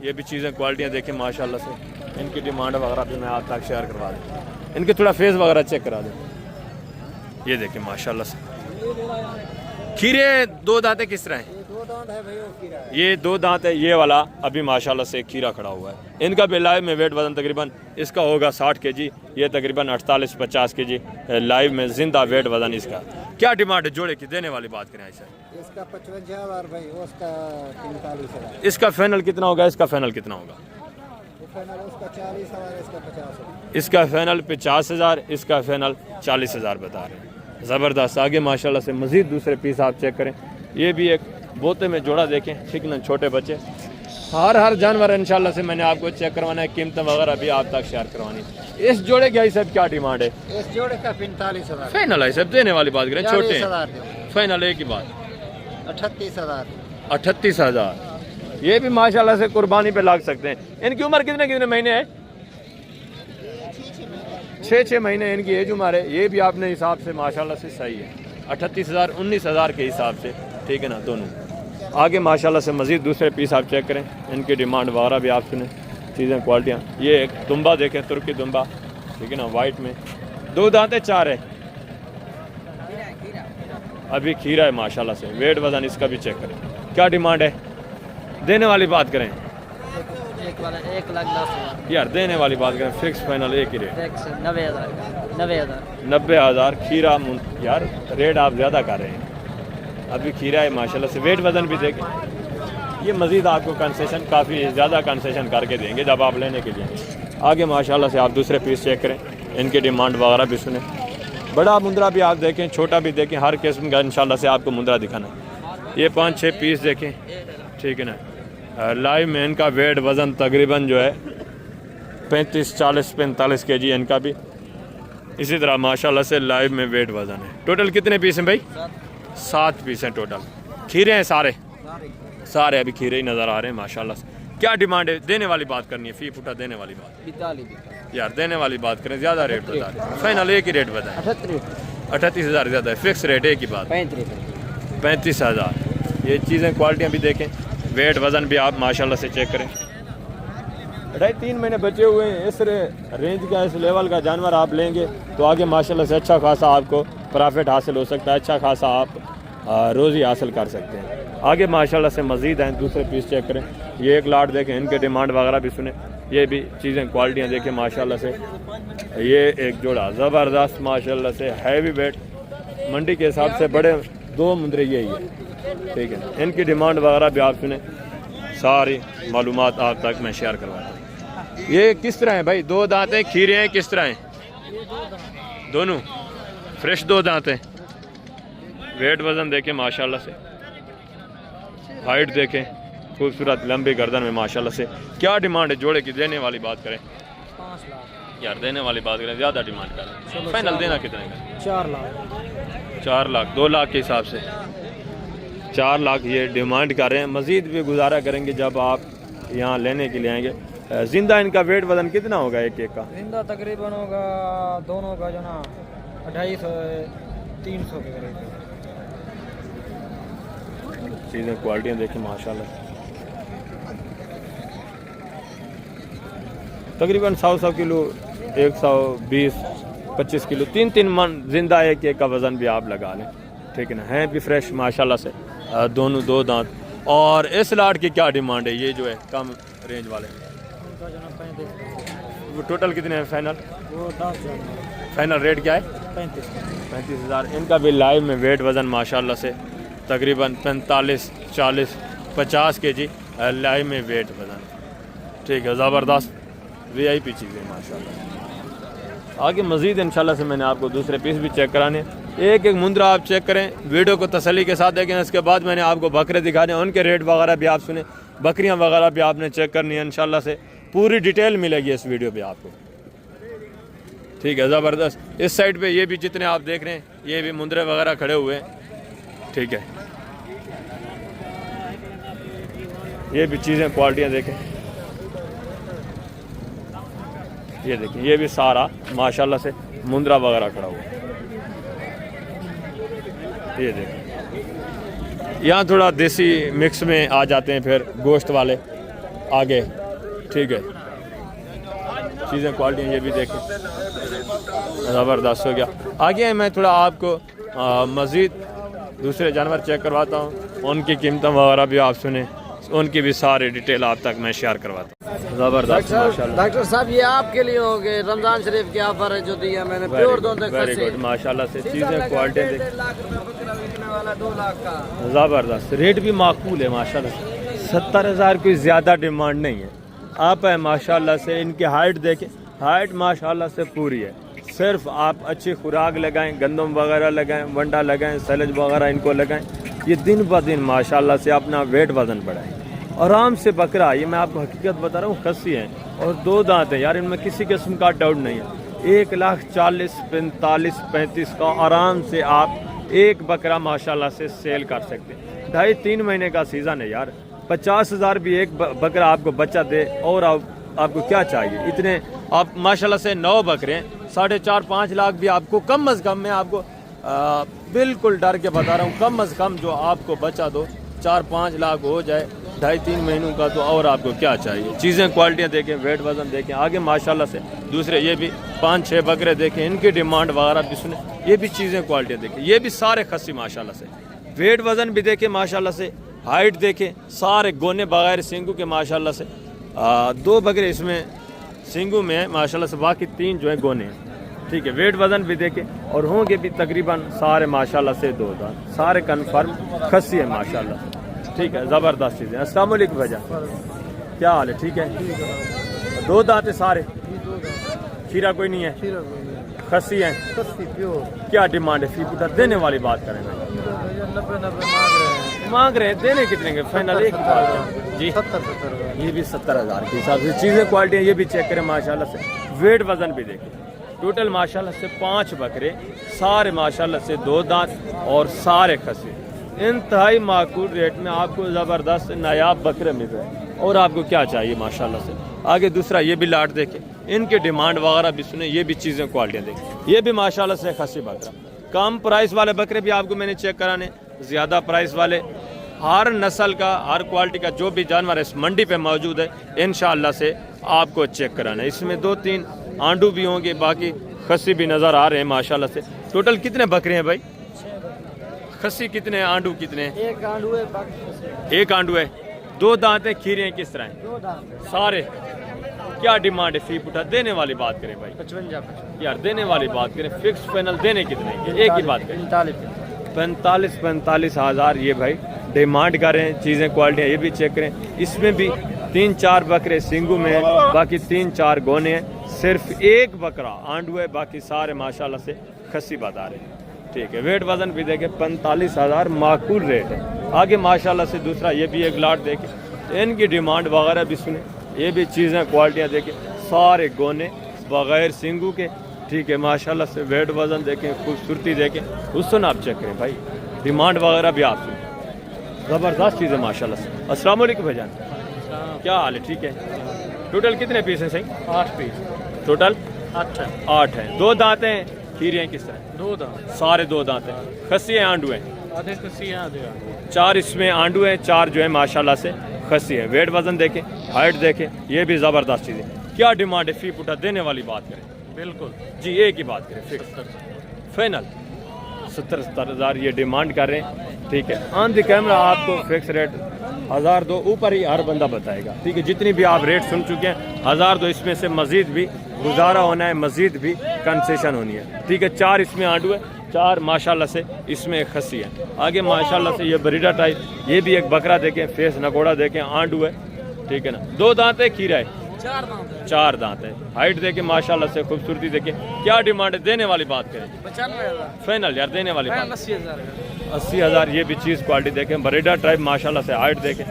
ये भी चीज़ें क्वालिटियाँ देखें माशाल्लाह से, इनकी डिमांड वगैरह भी मैं आप तक शेयर करवा दूँ। इनके थोड़ा फेस वगैरह चेक करा दें, ये देखें माशाल्लाह से। खीरे 2 दांतें किस तरह हैं? ये 2 दांत है, ये वाला अभी माशाल्लाह से खीरा खड़ा हुआ है। इनका भी लाइव में वेट वज़न तकरीबन इसका होगा 60 kg, ये तकरीबन 48-50 kg लाइव में जिंदा वेट वज़न इसका। क्या डिमांड है जोड़े की? देने वाली बात करें सर, इसका 55,000 भाई, उसका 45,000। इसका फाइनल कितना होगा? इसका फाइनल कितना होगा? उसका 40,000, इसका 50,000। इसका फाइनल 50,000, इसका फाइनल 40,000 बता रहे हैं। ज़बरदस्त। आगे माशाल्लाह से मज़ीद दूसरे पीस आप चेक करें, ये भी एक बोते में जोड़ा देखें, ठीक ना, छोटे बच्चे। हर जानवर इंशाल्लाह से मैंने आपको चेक करवाना है, कीमतें वगैरह भी आप तक शेयर करवानी। इस जोड़े की सब क्या डिमांड है? इस जोड़े का 45,000 फाइनल है सब। देने वाली बात करें, छोटे हैं, फाइनल एक ही बात 38,000। 38,000। ये भी माशाल्लाह से कुर्बानी पे लाग सकते हैं। इनकी उम्र कितने महीने है? 6 महीने इनकी एज उम्र है। ये भी आपने हिसाब से माशाल्लाह से सही है। 38,000 19,000 के हिसाब से, ठीक है ना, दोनों। आगे माशाल्लाह से मज़ीद दूसरे पीस आप चेक करें, इनकी डिमांड वगैरह भी आप सुने, चीज़ें क्वालिटियाँ। ये एक दुम्बा देखें, तुर्की दुम्बा, ठीक है ना, वाइट में 2 दांतें 4 है, अभी खीरा है माशाल्लाह से। वेट वज़न इसका भी चेक करें। क्या डिमांड है? देने वाली बात करें, 1,10,000 यार देने वाली बात करें, फिक्स फाइनल एक ही रेट 90,000। खीरा यार रेट आप ज़्यादा कर रहे हैं, अभी खीरा है माशाल्लाह से। वेट वज़न भी देखें, ये मज़ीद आपको कंसेशन काफ़ी ज़्यादा कंसेशन करके देंगे जब आप लेने के लिए। आगे माशाल्लाह से आप दूसरे पीस चेक करें, इनकी डिमांड वगैरह भी सुने। बड़ा मुंद्रा भी आप देखें, छोटा भी देखें, हर किस्म का इंशाल्लाह से आपको मुंद्रा दिखाना है। ये 5-6 पीस देखें, ठीक है ना। लाइव में इनका वेट वज़न तकरीबन जो है 35, 40, 45 kg इनका भी। इसी तरह माशाल्लाह से लाइव में वेट वज़न है। टोटल कितने पीस हैं भाई? 7 पीस हैं टोटल। खीरे हैं सारे अभी खीरे ही नज़र आ रहे हैं माशाल्लाह से। क्या डिमांड है? देने वाली बात करनी है, फी फुटा देने वाली बात यार, देने वाली बात करें। ज़्यादा रेट बता रहे, फाइनल एक ही रेट बताएं। 38,000 ज़्यादा है, फिक्स रेट एक ही बात 35,000। ये चीज़ें क्वालिटियाँ भी देखें, वेट वज़न भी आप माशाल्लाह से चेक करें। 2.5-3 महीने बचे हुए हैं। इस रेंज का, इस लेवल का जानवर आप लेंगे तो आगे माशाल्लाह से अच्छा खासा आपको प्रॉफिट हासिल हो सकता है, अच्छा खासा आप रोज़ी हासिल कर सकते हैं। आगे माशाल्लाह से मज़ीद हैं, दूसरे पीस चेक करें। ये एक लाट देखें, इनके डिमांड वगैरह भी सुने। ये भी चीज़ें क्वालिटियाँ देखें माशाल्लाह से। ये एक जोड़ा ज़बरदस्त माशाल्लाह से हैवी वेट, मंडी के हिसाब से बड़े 2 मुंदरे यही है, ठीक है। इनकी डिमांड वगैरह भी आप सुने, सारी मालूमात आप तक मैं शेयर करवाता हूँ। ये किस तरह है भाई? 2 दांत हैं, खीरे हैं, किस तरह हैं? दोनों फ्रेश 2 दांत हैं। वेट वज़न देखें माशाल्लाह से, हाइट देखें, खूबसूरत लंबी गर्दन में माशाल्लाह से। क्या डिमांड है जोड़े की? देने वाली बात करें 5 लाख यार, देने वाली बात करें, ज़्यादा डिमांड करें। फाइनल देना कितने का? 4 लाख 4 लाख 2 लाख के हिसाब से 4 लाख ये डिमांड कर रहे हैं। मज़ीद भी गुजारा करेंगे जब आप यहाँ लेने के लिए आएंगे। जिंदा इनका वेट वज़न कितना होगा एक का? जिंदा तकरीबन होगा दोनों का जो ना 250-300 के करीब। चीज़ें क्वालिटियाँ देखें माशाल्लाह, तकरीबन 100 किलो, 120-25 किलो, 3 मन जिंदा एक का वज़न भी आप लगा लें, ठीक है ना। हैं भी फ्रेश माशाल्लाह से, दोनों 2 दांत। और इस लाट की क्या डिमांड है? ये जो है कम रेंज वाले, वो टोटल कितने हैं फाइनल? वो 10,000 फाइनल रेट क्या है? 35,000। इनका भी लाइव में वेट वज़न माशाल्लाह से तकरीबन 45, 40, 50 kg लाइव में वेट वज़न, ठीक है। ज़बरदस्त VIP चीज़ें माशाल्लाह। आगे मज़ीद इंशाल्लाह से मैंने आपको दूसरे पीस भी चेक कराने। एक मुंद्रा आप चेक करें, वीडियो को तसल्ली के साथ देखें। इसके बाद मैंने आपको बकरे दिखाने, उनके रेट वगैरह भी आप सुने, बकरियां वगैरह भी आपने चेक करनी है। इंशाल्लाह से पूरी डिटेल मिलेगी इस वीडियो पे आपको, ठीक है। ज़बरदस्त। इस साइड पे ये भी जितने आप देख रहे हैं, ये भी मुंद्रे वगैरह खड़े हुए हैं, ठीक है। ये भी चीज़ें क्वालिटियाँ देखें, ये देखें, ये भी सारा माशाल्लाह से मुंद्रा वगैरह खड़ा हुआ है। ये देखें, यहाँ थोड़ा देसी मिक्स में आ जाते हैं, फिर गोश्त वाले आगे, ठीक है। चीज़ें क्वालिटी ये भी देखें, ज़बरदस्त हो गया। आगे मैं थोड़ा आपको मज़ीद दूसरे जानवर चेक करवाता हूँ, उनकी कीमतें वगैरह भी आप सुने, उनकी भी सारी डिटेल आप तक मैं शेयर करवाता हूँ। ज़बरदस्त माशाल्लाह। डॉक्टर साहब ये आपके लिए हो गए, रमजान शरीफ की ऑफर है जो दिया मैंने, प्योर दूध वेरी गुड माशाल्लाह से। चीज़ें क्वालिटी 1.5 लाख रुपए बकरा बिकने वाला 2 लाख का। ज़बरदस्त, रेट भी माकूल है माशाल्लाह से। 70,000 कोई ज़्यादा डिमांड नहीं है। आप है माशाल्लाह से, इनकी हाइट देखें, हाइट माशाल्लाह से पूरी है। सिर्फ आप अच्छी खुराक लगाएं, गंदम वगैरह लगाएं, वंडा लगाएं, सैलेज वगैरह इनको लगाएं, ये दिन ब दिन माशाल्लाह से अपना वेट वज़न बढ़ाएं। आराम से बकरा, ये मैं आपको हकीकत बता रहा हूँ, खस्सी है और 2 दांत है यार, इनमें किसी किस्म का डाउट नहीं है। 1,40,000, 45, 35 का आराम से आप एक बकरा माशाल्लाह से सेल कर सकते हैं। 2.5-3 महीने का सीज़न है यार, 50,000 भी एक बकरा आपको बच्चा दे, और आपको क्या चाहिए? इतने आप माशाल्लाह से 9 बकरे, 4.5-5 लाख भी आपको कम अज़ कम, मैं आपको बिल्कुल डर के बता रहा हूँ, कम अज़ कम जो आपको बच्चा दो 4-5 लाख हो जाए 2.5-3 महीनों का, तो और आपको क्या चाहिए? चीज़ें क्वालिटियाँ देखें, वेट वज़न देखें। आगे माशाल्लाह से दूसरे ये भी 5-6 बकरे देखें, इनकी डिमांड वगैरह भी सुने, ये भी चीज़ें क्वालिटियाँ देखें। ये भी सारे खस्सी माशाल्लाह से, वेट वज़न भी देखें माशाल्लाह से, हाइट देखें, सारे गोने बगैर सिंगू के माशाल्लाह से। 2 बकरे इसमें सिंगू में है माशाल्लाह से, बाकी 3 जो है गोने हैं, ठीक है। वेट वज़न भी देखें, और होंगे भी तकरीबन सारे माशाल्लाह से 2 दांत, सारे कन्फर्म खस्सी है माशाल्लाह से, ठीक है। ज़बरदस्त चीज़ें। अस्सलाम वालेकुम भैया, क्या हाल है? ठीक है। 2 दांत है सारे, खीरा कोई नहीं है, खस्सी हैं, प्योर क्या डिमांड है? फी पुटा देने वाली बात करें भाई। 90 मांग रहे हैं, देने कितने के? फाइनल एक ही बात है जी। 70 ये भी 70,000 के हिसाब से चीज़ें क्वालिटी ये भी चेक करें माशाल्लाह से। वेट वजन भी देखें। टोटल माशाल्लाह से 5 बकरे, सारे माशाल्लाह से 2 दांत और सारे खस्सी। इंतहाई माकूल रेट में आपको ज़बरदस्त नायाब बकरे मिल रहे हैं और आपको क्या चाहिए माशाल्लाह से। आगे दूसरा ये भी लाट देखें, इनके डिमांड वगैरह भी सुने, ये भी चीज़ें क्वालिटियाँ देखें। ये भी माशाल्लाह से खस्सी बकरा। कम प्राइस वाले बकरे भी आपको मैंने चेक कराने, ज़्यादा प्राइस वाले हर नस्ल का, हर क्वालिटी का जो भी जानवर इस मंडी पे मौजूद है इंशाअल्लाह से आपको चेक कराना है। इसमें 2-3 आंडू भी होंगे, बाकी खस्सी भी नज़र आ रहे हैं माशाल्लाह से। टोटल कितने बकरे हैं भाई? खस्सी कितने, आंडू कितने? एक आंडू है, बाकी एक आंडू है। 2 दांत है, खीरे हैं किस तरह हैं? 2 दांत सारे। क्या डिमांड है? फी पुटा देने वाली बात करें भाई। 55 यार देने वाली बात करें, फिक्स फाइनल देने कितने? एक ही बात करें, 45 हज़ार ये भाई डिमांड कर रहे हैं। चीज़ें क्वालिटियाँ ये भी चेक करें। इसमें भी 3-4 बकरे सिंगू में हैं, बाकी 3-4 गोने हैं। सिर्फ एक बकरा आंडू है, बाकी सारे माशाल्लाह से खस्सी बता रहे हैं। ठीक है, वेट वजन भी देखें, 45,000 माकूल रेट है। आगे माशाल्लाह से दूसरा ये भी एक लाट देखें, इनकी डिमांड वगैरह भी सुने, ये भी चीज़ें क्वालिटियाँ देखें। सारे गोने बग़ैर सिंगू के। ठीक है, माशाल्लाह से वेट वजन देखें, खूबसूरती देखें, उसको ना आप चेक करें भाई। डिमांड वगैरह भी आप सुने, ज़बरदस्त चीज़ है माशाल्लाह से। अस्सलाम वालेकुम भाईजान, क्या हाल है? ठीक है। टोटल कितने पीस हैं सही? 8 पीस। टोटल 8 है। 2 दांत हैं, खीरे हैं किस तरह? 2 दांत, सारे 2 दांत हैं। खस्सी हैं, आंडू हैं? आधे खस्सी हैं, आधे आंडू। 4 इसमें आंडू हैं, 4 जो है माशाल्लाह से खस्सी है। वेट वजन देखें, हाइट देखें, ये भी ज़बरदस्त चीज़ है। क्या डिमांड है? फी पुटा देने वाली बात करें। बिल्कुल जी, एक ही बात करें, फिक्स फाइनल 70,000 ये डिमांड कर रहे हैं। ठीक है, ऑन द कैमरा आपको फिक्स रेट 1002 ऊपर ही हर बंदा बताएगा। ठीक है, जितनी भी आप रेट सुन चुके हैं 1002, इसमें से मज़ीद भी गुजारा होना है, मज़ीद भी कंसेशन होनी है। ठीक है, 4 इसमें आंडू है, 4 माशाल्लाह से इसमें एक खस्सी है। आगे माशाल्लाह से ये बरीडा टाइप, ये भी एक बकरा देखें, फेस नकोड़ा देखें, आंडू है। ठीक है ना, 2 दांत है, खीरा है, 4 दांत है। हाइट देखें माशाल्लाह से, खूबसूरती देखें। क्या डिमांड है? देने वाली बात करें। 95,000 फाइनल यार देने वाली बात। 80,000 80,000 ये भी चीज़ क्वालिटी देखें, बरीडा टाइप माशाल्लाह से, हाइट देखें,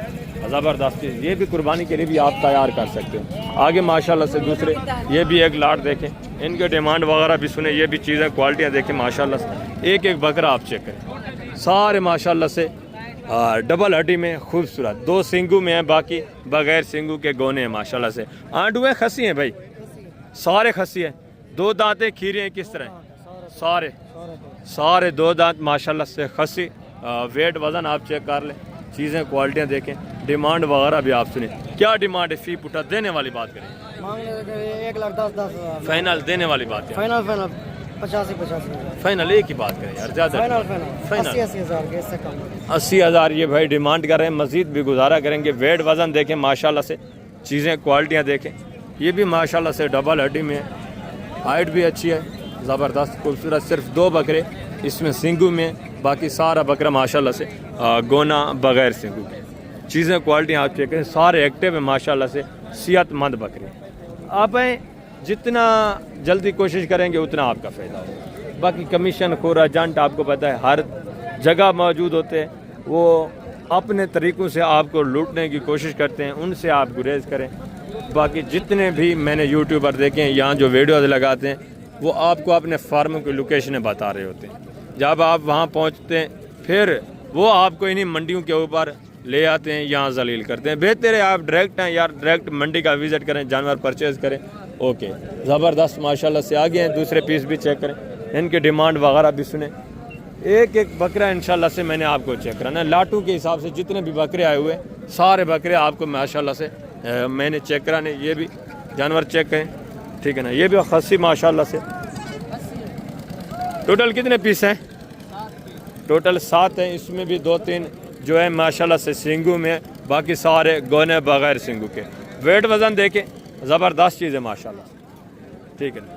ज़बरदस्त चीज़। ये भी कुर्बानी के लिए भी आप तैयार कर सकते हो। आगे माशाल्लाह से दूसरे ये भी एक लाट देखें, इनके डिमांड वगैरह भी सुने, ये भी चीज़ें क्वालिटियाँ देखें माशाल्लाह से। एक एक बकरा आप चेक करें, सारे माशाल्लाह से डबल हड्डी में खूबसूरत। 2 सिंगू में है, बाकी बगैर सिंगू के गोने हैं माशाल्लाह से। आंडू है, खस्सी हैं भाई, सारे खस्सी हैं। 2 दांतें, खीरे हैं किस तरह? सारे 2 दांत माशाल्लाह से खस्सी। वेट वज़न आप चेक कर लें, चीज़ें क्वालिटियाँ देखें, डिमांड वगैरह भी आप सुने। क्या डिमांड है? फी पुटा देने वाली बात करें। मांगने 1,10,000 फाइनल देने वाली बात करें। फाइनल 85,000 फाइनल एक ही बात करें यार, ज़्यादा फाइनल 80,000 के, इससे कम 80,000 ये भाई डिमांड कर रहे हैं, मज़ीद भी गुजारा करेंगे। वेट वज़न देखें माशाल्लाह से, चीज़ें क्वालिटियाँ देखें। ये भी माशाल्लाह से डबल हड्डी में है, हाइट भी अच्छी है, ज़बरदस्त खूबसूरत। सिर्फ 2 बकरे इसमें सिंगू में, बाकी सारा बकरा माशाल्लाह से गोना बगैर सिंगू के। चीज़ें क्वालिटी आप चेक करें, सारे एक्टिव हैं माशाल्लाह से, सेहतमंद बकरे। आप जितना जल्दी कोशिश करेंगे उतना आपका फ़ायदा होगा। बाकी कमीशन खोर एजेंट आपको पता है हर जगह मौजूद होते हैं, वो अपने तरीक़ों से आपको लूटने की कोशिश करते हैं, उनसे आप गुरेज करें। बाकी जितने भी मैंने यूट्यूबर देखे हैं यहाँ जो वीडियोज़ लगाते हैं, वो आपको अपने फार्मों की लोकेशनें बता रहे होते हैं। जब आप वहाँ पहुँचते हैं फिर वो आपको इन्हीं मंडियों के ऊपर ले आते हैं, यहाँ जलील करते हैं। बेहतर है आप डायरेक्ट हैं यार, डायरेक्ट मंडी का विज़िट करें, जानवर परचेज़ करें। ओके, ज़बरदस्त माशाल्लाह से। आगे हैं, दूसरे पीस भी चेक करें, इनके डिमांड वगैरह भी सुने। एक एक बकरा इंशाल्लाह से मैंने आपको चेक कराना। लाटू के हिसाब से जितने भी बकरे आए हुए सारे बकरे आपको माशाल्लाह से मैंने चेक कराने। ये भी जानवर चेक करें, ठीक है ना। ये भी खस्सी माशाल्लाह से। टोटल कितने पीस हैं? टोटल 7 हैं, इसमें भी 2-3 जो है माशाल्लाह से सिंगू में, बाकी सारे गोने बगैर सिंगू के। वेट वज़न देखें, ज़बरदस्त चीज़ है माशाल्लाह, ठीक है ना।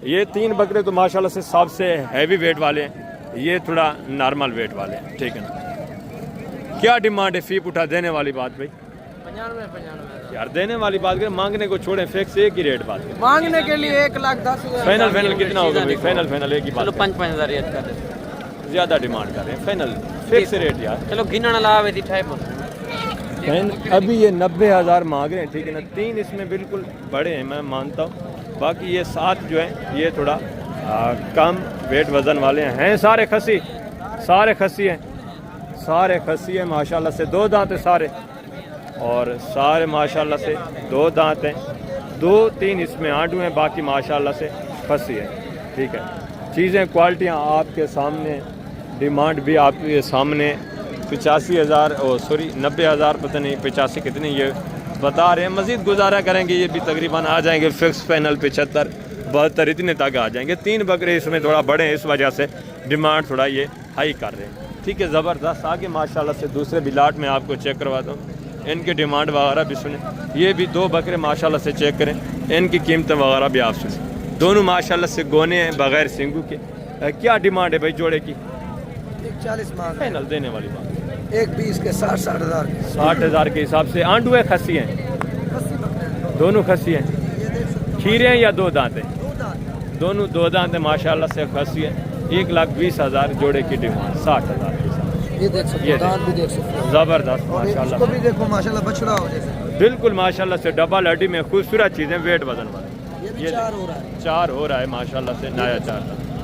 ये 3 बकरे तो माशाल्लाह से सबसे हैवी वेट वाले हैं, ये थोड़ा नॉर्मल वेट वाले हैं, ठीक है ना। क्या डिमांड है? फी उठा देने वाली बात भाई। 95 यार देने वाली बात करें, मांगने को छोड़े, फिक्स एक ही रेट बात करें। मांगने के लिए 1,10,000। फाइनल कितना होगा भाई? फाइनल एक ही बात। चलो 5,000 रेट कर दे। ज़्यादा डिमांड कर रहे हैं, फाइनल फिक्स रेट यार। चलो गिनना लावे थी टाइप। अभी ये 90,000 मांग रहे हैं, ठीक है ना। 3 इसमें बिल्कुल बड़े हैं, मैं मानता हूँ। बाकी ये 7 जो हैं ये थोड़ा कम वेट वज़न वाले हैं। सारे खसी हैं, सारे खसी हैं माशाल्लाह से। 2 दांत है सारे, और सारे माशाल्लाह से 2 दांत हैं। 2-3 इसमें आंडू हैं, बाकी माशाल्लाह से खसी है, ठीक है। चीज़ें क्वालिटियाँ आपके सामने, डिमांड भी आपके सामने। 85,000 सॉरी 90,000 पता नहीं 85 कितनी ये बता रहे हैं। मज़ीद गुजारा करेंगे, ये भी तकरीबन आ जाएंगे फिक्स फाइनल 75-72 इतने तक आ जाएंगे। 3 बकरे इसमें थोड़ा बड़े हैं, इस वजह से डिमांड थोड़ा ये हाई कर रहे हैं, ठीक है। ज़बरदस्त। आगे माशाल्लाह से दूसरे बिलाट में आपको चेक करवाता हूँ, इनकी डिमांड वगैरह भी सुने। ये भी 2 बकरे माशाल्लाह से चेक करें, इनकी कीमतें वगैरह भी आप सुने। दोनों माशाल्लाह से गोने हैं बगैर सिंगू के। क्या डिमांड है भाई जोड़े की? 40 मांग फाइनल देने वाली बात। 1,20 के 60,000 60,000 के हिसाब से। आंडू है, खसी हैं, दोनों खसी हैं। खीरे हैं या 2 दांत हैं? दोनों 2 दांत हैं माशाल्लाह से, खसी है। 1,20,000 जोड़े की डिमांड, 60,000 के हिसाब। ये देख सकते हो, दांत भी देख सकते हो, ज़बरदस्त माशाल्लाह। इसको भी देखो माशाल्लाह, बछड़ा हो जैसे। बिल्कुल माशाल्लाह से डबल हड्डी में खूबसूरत चीज़ें, वेट वजन वाले। ये भी 4 हो रहा है। 4 हो रहा है माशाल्लाह से, नया 4।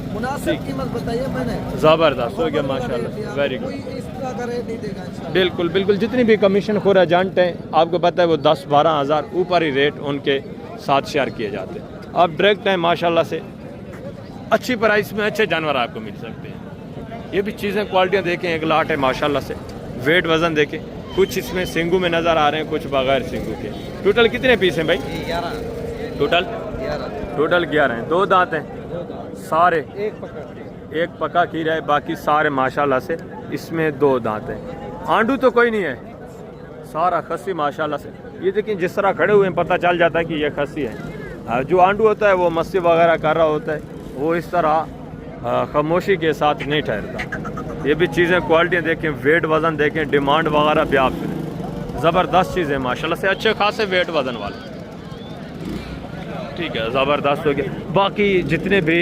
मुनासिब कीमत बताइए मैंने। ज़बरदस्त हो गया माशाल्लाह, वेरी गुड। कोई इस तरह का रेट नहीं देगा इंशाल्लाह। बिल्कुल जितनी भी कमीशन खोर एजेंट हैं, आपको पता है वो 10-12 हज़ार ऊपर ही रेट उनके साथ शेयर किए जाते हैं। आप डायरेक्ट हैं माशाल्लाह से, अच्छी प्राइस में अच्छे जानवर आपको मिल सकते हैं। ये भी चीज़ें क्वालिटियाँ देखें, एक लाट है माशाल्लाह से। वेट वज़न देखें, कुछ इसमें सिंगू में नज़र आ रहे हैं, कुछ बगैर सिंगू के। टोटल कितने पीस हैं भाई? 11। टोटल 11 हैं। 2 दांत हैं सारे, एक पका खीरा है, बाकी सारे माशाल्लाह से इसमें 2 दांत हैं। आंडू तो कोई नहीं है, सारा खसी माशाल्लाह से। ये देखिए जिस तरह खड़े हुए हैं पता चल जाता है कि ये खसी है। जो आंडू होता है वो मस्ती वगैरह कर रहा होता है, वो इस तरह खामोशी के साथ नहीं ठहरता। ये भी चीज़ें क्वालिटियाँ देखें, वेट वज़न देखें, डिमांड वगैरह भी आप ज़बरदस्त चीज़ें माशाल्लाह से, अच्छे खासे वेट वज़न वाले, ठीक है। ज़बरदस्त हो गया। बाकी जितने भी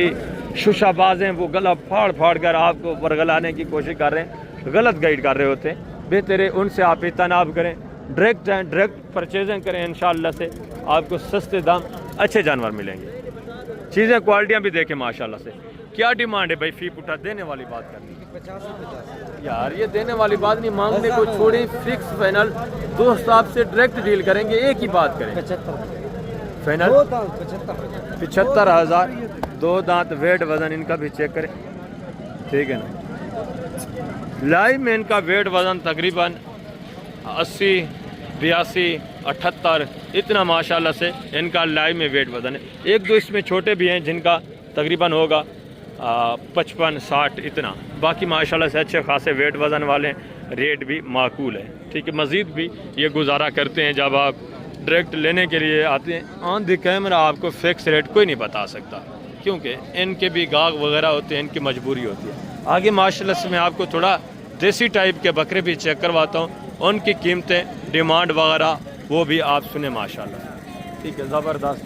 शुशाबाज हैं वो गला फाड़ कर आपको बरगलाने की कोशिश कर रहे हैं, गलत गाइड कर रहे होते हैं। बेहतर है उनसे आप इतनाब करें, डायरेक्ट परचेजिंग करें, इंशाअल्लाह से आपको सस्ते दाम अच्छे जानवर मिलेंगे। चीज़ें क्वालिटियाँ भी देखें माशाल्लाह से। क्या डिमांड है भाई? फी पुटा देने वाली बात करनी 50 यार, ये देने वाली बात नहीं, मांगने को छोड़ी, फिक्स फाइनल। दोस्त आपसे डायरेक्ट डील करेंगे, एक ही बात करें। 75 फाइनल 75,000। 2 दांत, वेट वज़न इनका भी चेक करें, ठीक है ना। लाइव में इनका वेट वज़न तकरीबन 80, 82, 78 इतना माशाल्लाह से इनका लाइव में वेट वज़न है। 1-2 इसमें छोटे भी हैं जिनका तकरीबन होगा 55, 60 इतना। बाकी माशाल्लाह से अच्छे खासे वेट वज़न वाले हैं, रेट भी माकूल है, ठीक है। मज़ीद भी ये गुजारा करते हैं, जब आप डायरेक्ट लेने के लिए आते हैं ऑन द कैमरा आपको फिक्स रेट कोई नहीं बता सकता, क्योंकि इनके भी गाग वगैरह होते हैं, इनकी मजबूरी होती है। आगे माशाल्लाह से मैं आपको थोड़ा देसी टाइप के बकरे भी चेक करवाता हूँ, उनकी कीमतें, डिमांड वगैरह वो भी आप सुने माशाल्लाह, ठीक है। ज़बरदस्त।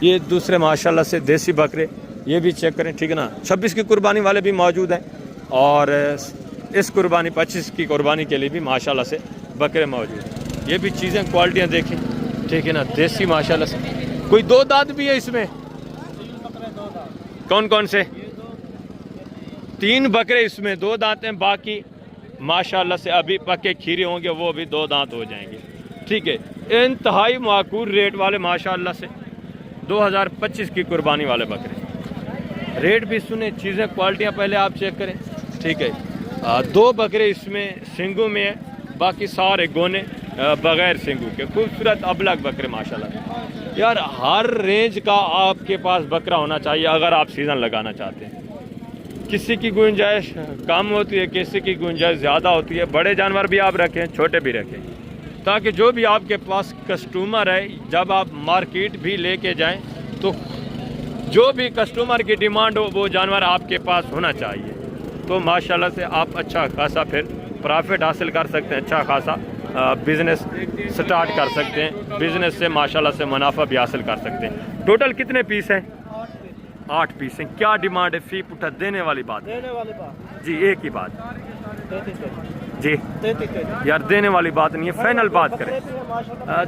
ये दूसरे माशाल्लाह से देसी बकरे, ये भी चेक करें, ठीक है ना। 26 की कुर्बानी वाले भी मौजूद हैं, और इस कुर्बानी 25 की कुर्बानी के लिए भी माशाल्लाह से बकरे मौजूद हैं। ये भी चीज़ें क्वालिटियाँ देखें, ठीक है ना। देसी माशाल्लाह से। कोई 2 दांत भी है इसमें? कौन कौन से? 3 बकरे इसमें 2 दांत हैं, बाकी माशाल्लाह से अभी पक्के खीरे होंगे, वो भी 2 दांत हो जाएंगे, ठीक है। इंतहाई माकूल रेट वाले माशाल्लाह से 2025 की कुर्बानी वाले बकरे। रेट भी सुने, चीज़ें क्वालिटियाँ पहले आप चेक करें, ठीक है। 2 बकरे इसमें सिंगू में है, बाकी सारे गोने बगैर सिंगू के, खूबसूरत अबलग बकरे माशाल्लाह। यार हर रेंज का आपके पास बकरा होना चाहिए अगर आप सीज़न लगाना चाहते हैं। किसी की गुंजाइश कम होती है, किसी की गुंजाइश ज़्यादा होती है। बड़े जानवर भी आप रखें, छोटे भी रखें, ताकि जो भी आपके पास कस्टमर है, जब आप मार्केट भी लेके जाएं तो जो भी कस्टमर की डिमांड हो वो जानवर आपके पास होना चाहिए। तो माशाल्लाह से आप अच्छा खासा फिर प्रॉफिट हासिल कर सकते हैं, अच्छा खासा बिज़नेस स्टार्ट कर सकते हैं, बिज़नेस से माशाल्लाह से मुनाफा भी हासिल कर सकते हैं। टोटल कितने पीस हैं? 8 पीस हैं। क्या डिमांड है? फी पुठा देने वाली बात जी, एक ही बात जी यार, देने वाली बात नहीं है, फाइनल बात करें।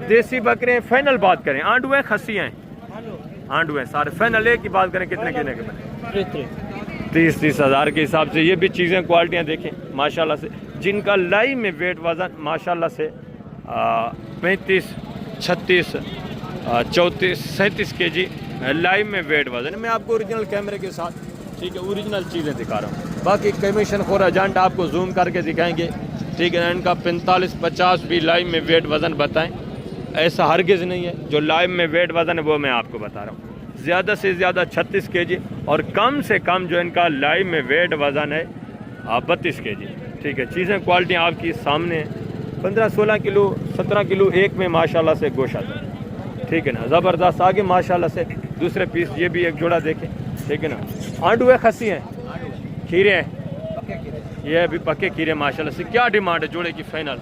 देसी बकरे फाइनल बात करें, आंडू हैं खस्सी हैं? आंडू हैं सारे, फाइनल एक ही बात करें, कितने के बने? 30-30 हज़ार के हिसाब से। ये भी चीज़ें क्वालिटियाँ देखें माशाल्लाह से, जिनका लाइव में वेट वज़न माशाल्लाह से 35, 36, 34, 37 kg लाइव में वेट वज़न। मैं आपको ओरिजिनल कैमरे के साथ, ठीक है, ओरिजिनल चीज़ें दिखा रहा हूँ। बाकी कमीशन खोर एजेंट आपको जूम करके दिखाएंगे, ठीक है। इनका 45-50 भी लाइव में वेट वज़न बताएं, ऐसा हरगिज़ नहीं है। जो लाइव में वेट वज़न है वो मैं आपको बता रहा हूँ। ज़्यादा से ज़्यादा 36 kg और कम से कम जो इनका लाइव में वेट वज़न है 32 kg, ठीक है। चीज़ें क्वालिटी आपकी सामने है। 15-16 किलो 17 किलो एक में माशाल्लाह से गोश्त आता है, ठीक है ना, ज़बरदस्त। आगे माशाल्लाह से दूसरे पीस, ये भी एक जोड़ा देखें, ठीक है ना। आंडू है खस्सी हैं? खीरे हैं, ये अभी पक्के खीरे माशाल्लाह से। क्या डिमांड है जोड़े की? फाइनल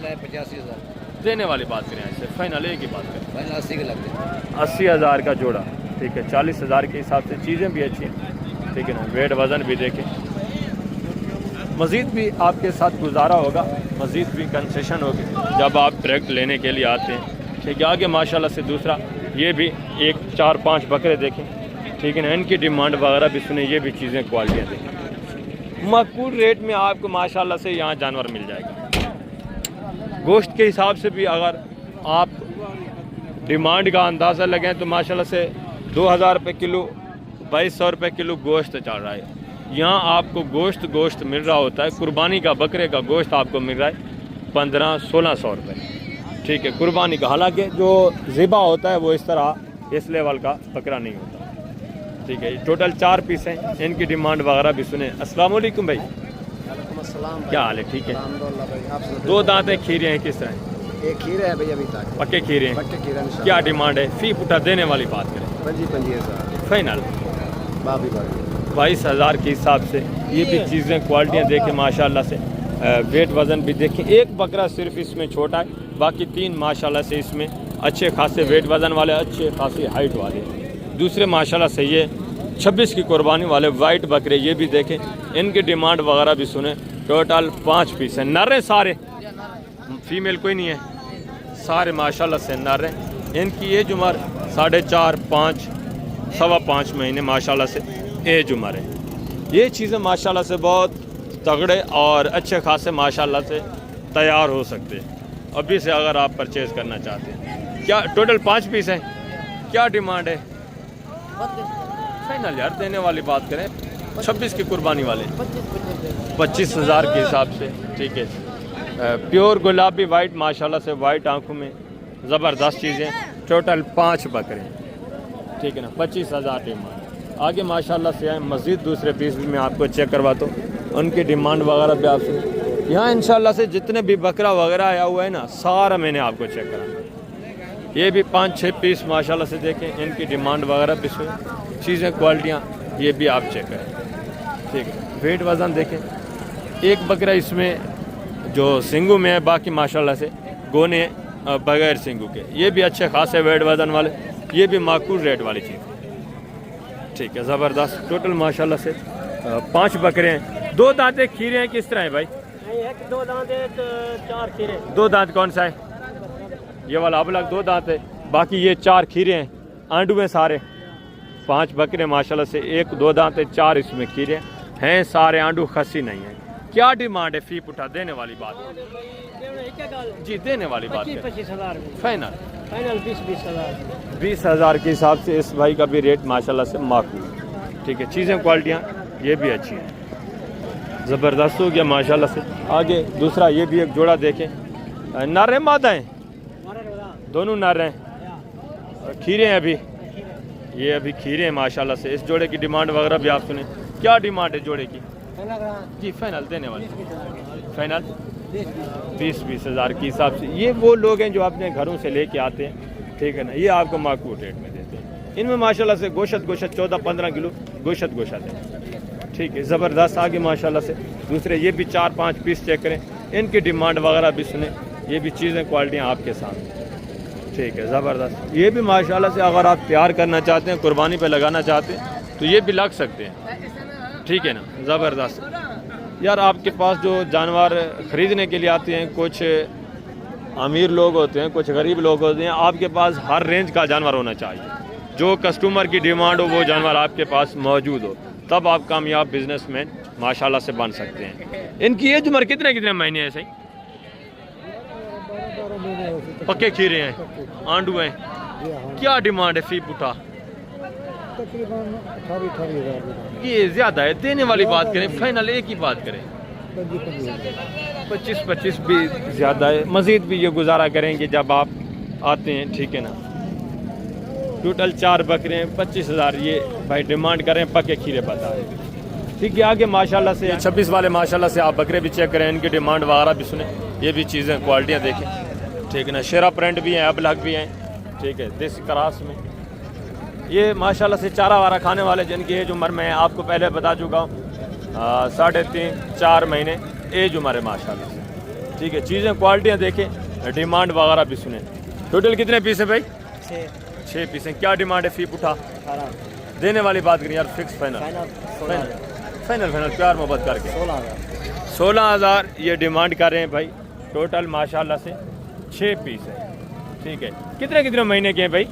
है 85,000 देने वाली बात करें ऐसे, फाइनल एक ही बात करें, 80 के लगते हैं। 80,000 का जोड़ा, ठीक है। 40,000 के हिसाब से चीज़ें भी अच्छी हैं, ठीक है ना। वेट वज़न भी देखें। मज़ीद भी आपके साथ गुजारा होगा, मज़ीद भी कंसेशन होगी जब आप डायरेक्ट लेने के लिए आते हैं, ठीक है। आगे माशाल्लाह से दूसरा, ये भी एक 4-5 बकरे देखें, ठीक है ना। इनकी डिमांड वगैरह भी सुने, ये भी चीज़ें क्वालिटियाँ देखें। माकूल रेट में आपको माशाल्लाह से यहाँ जानवर मिल जाएगा। गोश्त के हिसाब से भी अगर आप डिमांड का अंदाज़ा लगाएं तो माशाल्लाह से 2000 रुपये किलो, 2200 रुपये किलो गोश्त चल रहा है। यहाँ आपको गोश्त मिल रहा होता है, कुर्बानी का बकरे का गोश्त आपको मिल रहा है 1500-1600 रुपये, ठीक है, कुर्बानी का। हालांकि जो ज़िबा होता है वो इस तरह इस लेवल का बकरा नहीं होता, ठीक है। टोटल 4 पीस हैं, इनकी डिमांड वगैरह भी सुने। अस्सलाम वालेकुम भाई, क्या हाल है? ठीक है। 2 दांतें खीरे हैं, किस तरह? एक खीरे है भाई, अभी तक पक्के खीरे हैं। पक्के खीरे हैं। क्या डिमांड है? फी पुटा देने वाली बात करें, 25,000 फाइनल बाबी 22,000 के हिसाब से। ये भी चीज़ें क्वालिटियाँ देखें माशाल्लाह से, वेट वज़न भी देखें। एक बकरा सिर्फ इसमें छोटा है, बाकी 3 माशाल्लाह से इसमें अच्छे खासे वेट वज़न वाले, अच्छे खासी हाइट वाले। दूसरे माशाल्लाह से ये 26 की कुर्बानी वाले वाइट बकरे, ये भी देखें, इनकी डिमांड वगैरह भी सुने। टोटल 5 पीस हैं, नर हैं सारे, फीमेल कोई नहीं है, सारे माशाल्लाह से नर हैं। इनकी एज उम्र 4.5, 5, 5.25 महीने माशाल्लाह से एज उम्र है। ये चीज़ें माशाल्लाह से बहुत तगड़े और अच्छे खासे माशाल्लाह से तैयार हो सकते हैं अभी से, अगर आप परचेज़ करना चाहते हैं। क्या टोटल 5 पीस हैं? क्या डिमांड है? फाइनल यार देने वाली बात करें, 26 की कुर्बानी वाले 25,000 के हिसाब से, ठीक है। प्योर गुलाबी वाइट माशाल्लाह से, वाइट आंखों में ज़बरदस्त चीज़ें। टोटल 5 बकरे, ठीक है ना, 25,000 डिमांड। आगे माशाल्लाह से आए, मज़ीद दूसरे पीस भी मैं आपको चेक करवाता हूँ, उनकी डिमांड वगैरह भी आपसे। यहाँ इंशाल्लाह से जितने भी बकरा वगैरह आया हुआ है ना, सारा मैंने आपको चेक करा। ये भी 5-6 पीस माशाल्लाह से देखें, इनकी डिमांड वगैरह भी सुन, चीज़ें क्वालिटियाँ ये भी आप चेक करें, ठीक है। वेट वज़न देखें, एक बकरा इसमें जो सिंगू में है, बाकी माशाल्लाह से गोने बगैर सिंगू के। ये भी अच्छे खासे वेट वज़न वाले, ये भी माकूल रेट वाली चीज़, ठीक है, ज़बरदस्त। टोटल माशाल्लाह से 5 बकरे हैं। 2 दांतें खीरे हैं, किस तरह है भाई? 2 दांत है तो 4 खीरे। 2 दांत कौन सा है? ये वाला अब अलग 2 दांत है, बाकी ये 4 खीरे हैं, आंडू हैं सारे। 5 बकरे माशाल्लाह से, 1-2 दांत है, 4 इसमें खीरे हैं, सारे आंडू खस्सी नहीं है। क्या डिमांड है? फी पुठा देने वाली बात जी, देने वाली बात है। 25,000 फाइनल 20,000 20,000 के हिसाब से इस भाई का भी रेट माशाल्लाह से माकूल, ठीक है। चीज़ें क्वालिटियाँ ये भी अच्छी हैं, ज़बरदस्त हो गया माशाल्लाह से। आगे दूसरा ये भी एक जोड़ा देखें, नर हैं मादा हैं? दोनों नर हैं, खीरे हैं अभी, ये अभी खीरे हैं माशाल्लाह से। इस जोड़े की डिमांड वगैरह भी आप सुने। क्या डिमांड है जोड़े की? जी फाइनल देने वाले, फाइनल 20,000 के हिसाब से। ये वो लोग हैं जो अपने घरों से लेके आते हैं, ठीक है ना, ये आपको माकूल रेट में देते हैं। इनमें माशाल्लाह से गोश्त 14-15 किलो गोश्त है, ठीक है, ज़बरदस्त। आगे माशाल्लाह से दूसरे ये भी 4-5 पीस चेक करें, इनकी डिमांड वगैरह भी सुने। ये भी चीज़ें क्वालिटियाँ आपके साथ, ठीक है, ज़बरदस्त। ये भी माशाल्लाह से अगर आप तैयार करना चाहते हैं, कुर्बानी पे लगाना चाहते हैं तो ये भी लग सकते हैं, ठीक है ना, ज़बरदस्त। यार आपके पास जो जानवर ख़रीदने के लिए आते हैं, कुछ अमीर लोग होते हैं, कुछ गरीब लोग होते हैं, आपके पास हर रेंज का जानवर होना चाहिए। जो कस्टमर की डिमांड हो वो जानवर आपके पास मौजूद हो, तब आप कामयाब बिजनेसमैन माशाल्लाह से बन सकते हैं। इनकी एज उम्र कितने कितने महीने है सही? पक्के खीरे हैं, आंडू हैं, क्या डिमांड है फी पुठा? तकरीबन 18,000 ये ज़्यादा है, देने वाली बात करें, फाइनल एक ही बात करें, 25 भी ज़्यादा है। मज़ीद भी ये गुजारा करेंगे जब आप आते हैं, ठीक है ना। टोटल 4 बकरे हैं, 25,000 ये भाई डिमांड करें, पक्के खीरे बता रहे, ठीक है। आगे माशाल्लाह से 26 वाले माशाल्लाह से आप बकरे भी चेक करें, इनकी डिमांड वगैरह भी सुने, ये भी चीज़ें क्वालिटियाँ देखें, ठीक है ना। शेरा प्रिंट भी हैं, अबलग भी हैं, ठीक है, देसी क्रास में। ये माशाल्लाह से चारा वारा खाने वाले जिनकी एज उम्र में आपको पहले बता चुका हूँ, 3.5-4 महीने एज उम्र है माशाल्लाह से, ठीक है। चीज़ें क्वालिटियाँ देखें, डिमांड वगैरह भी सुने। टोटल कितने पीस है भाई? 6 पीस हैं। क्या डिमांड है फी पुठा? देने वाली बात करें यार, फिक्स फाइनल फाइनल प्यार मोहब्बत करके 16,000 ये डिमांड कर रहे हैं भाई। टोटल माशाल्लाह से 6 पीस है, ठीक है। कितने कितने महीने के हैं भाई?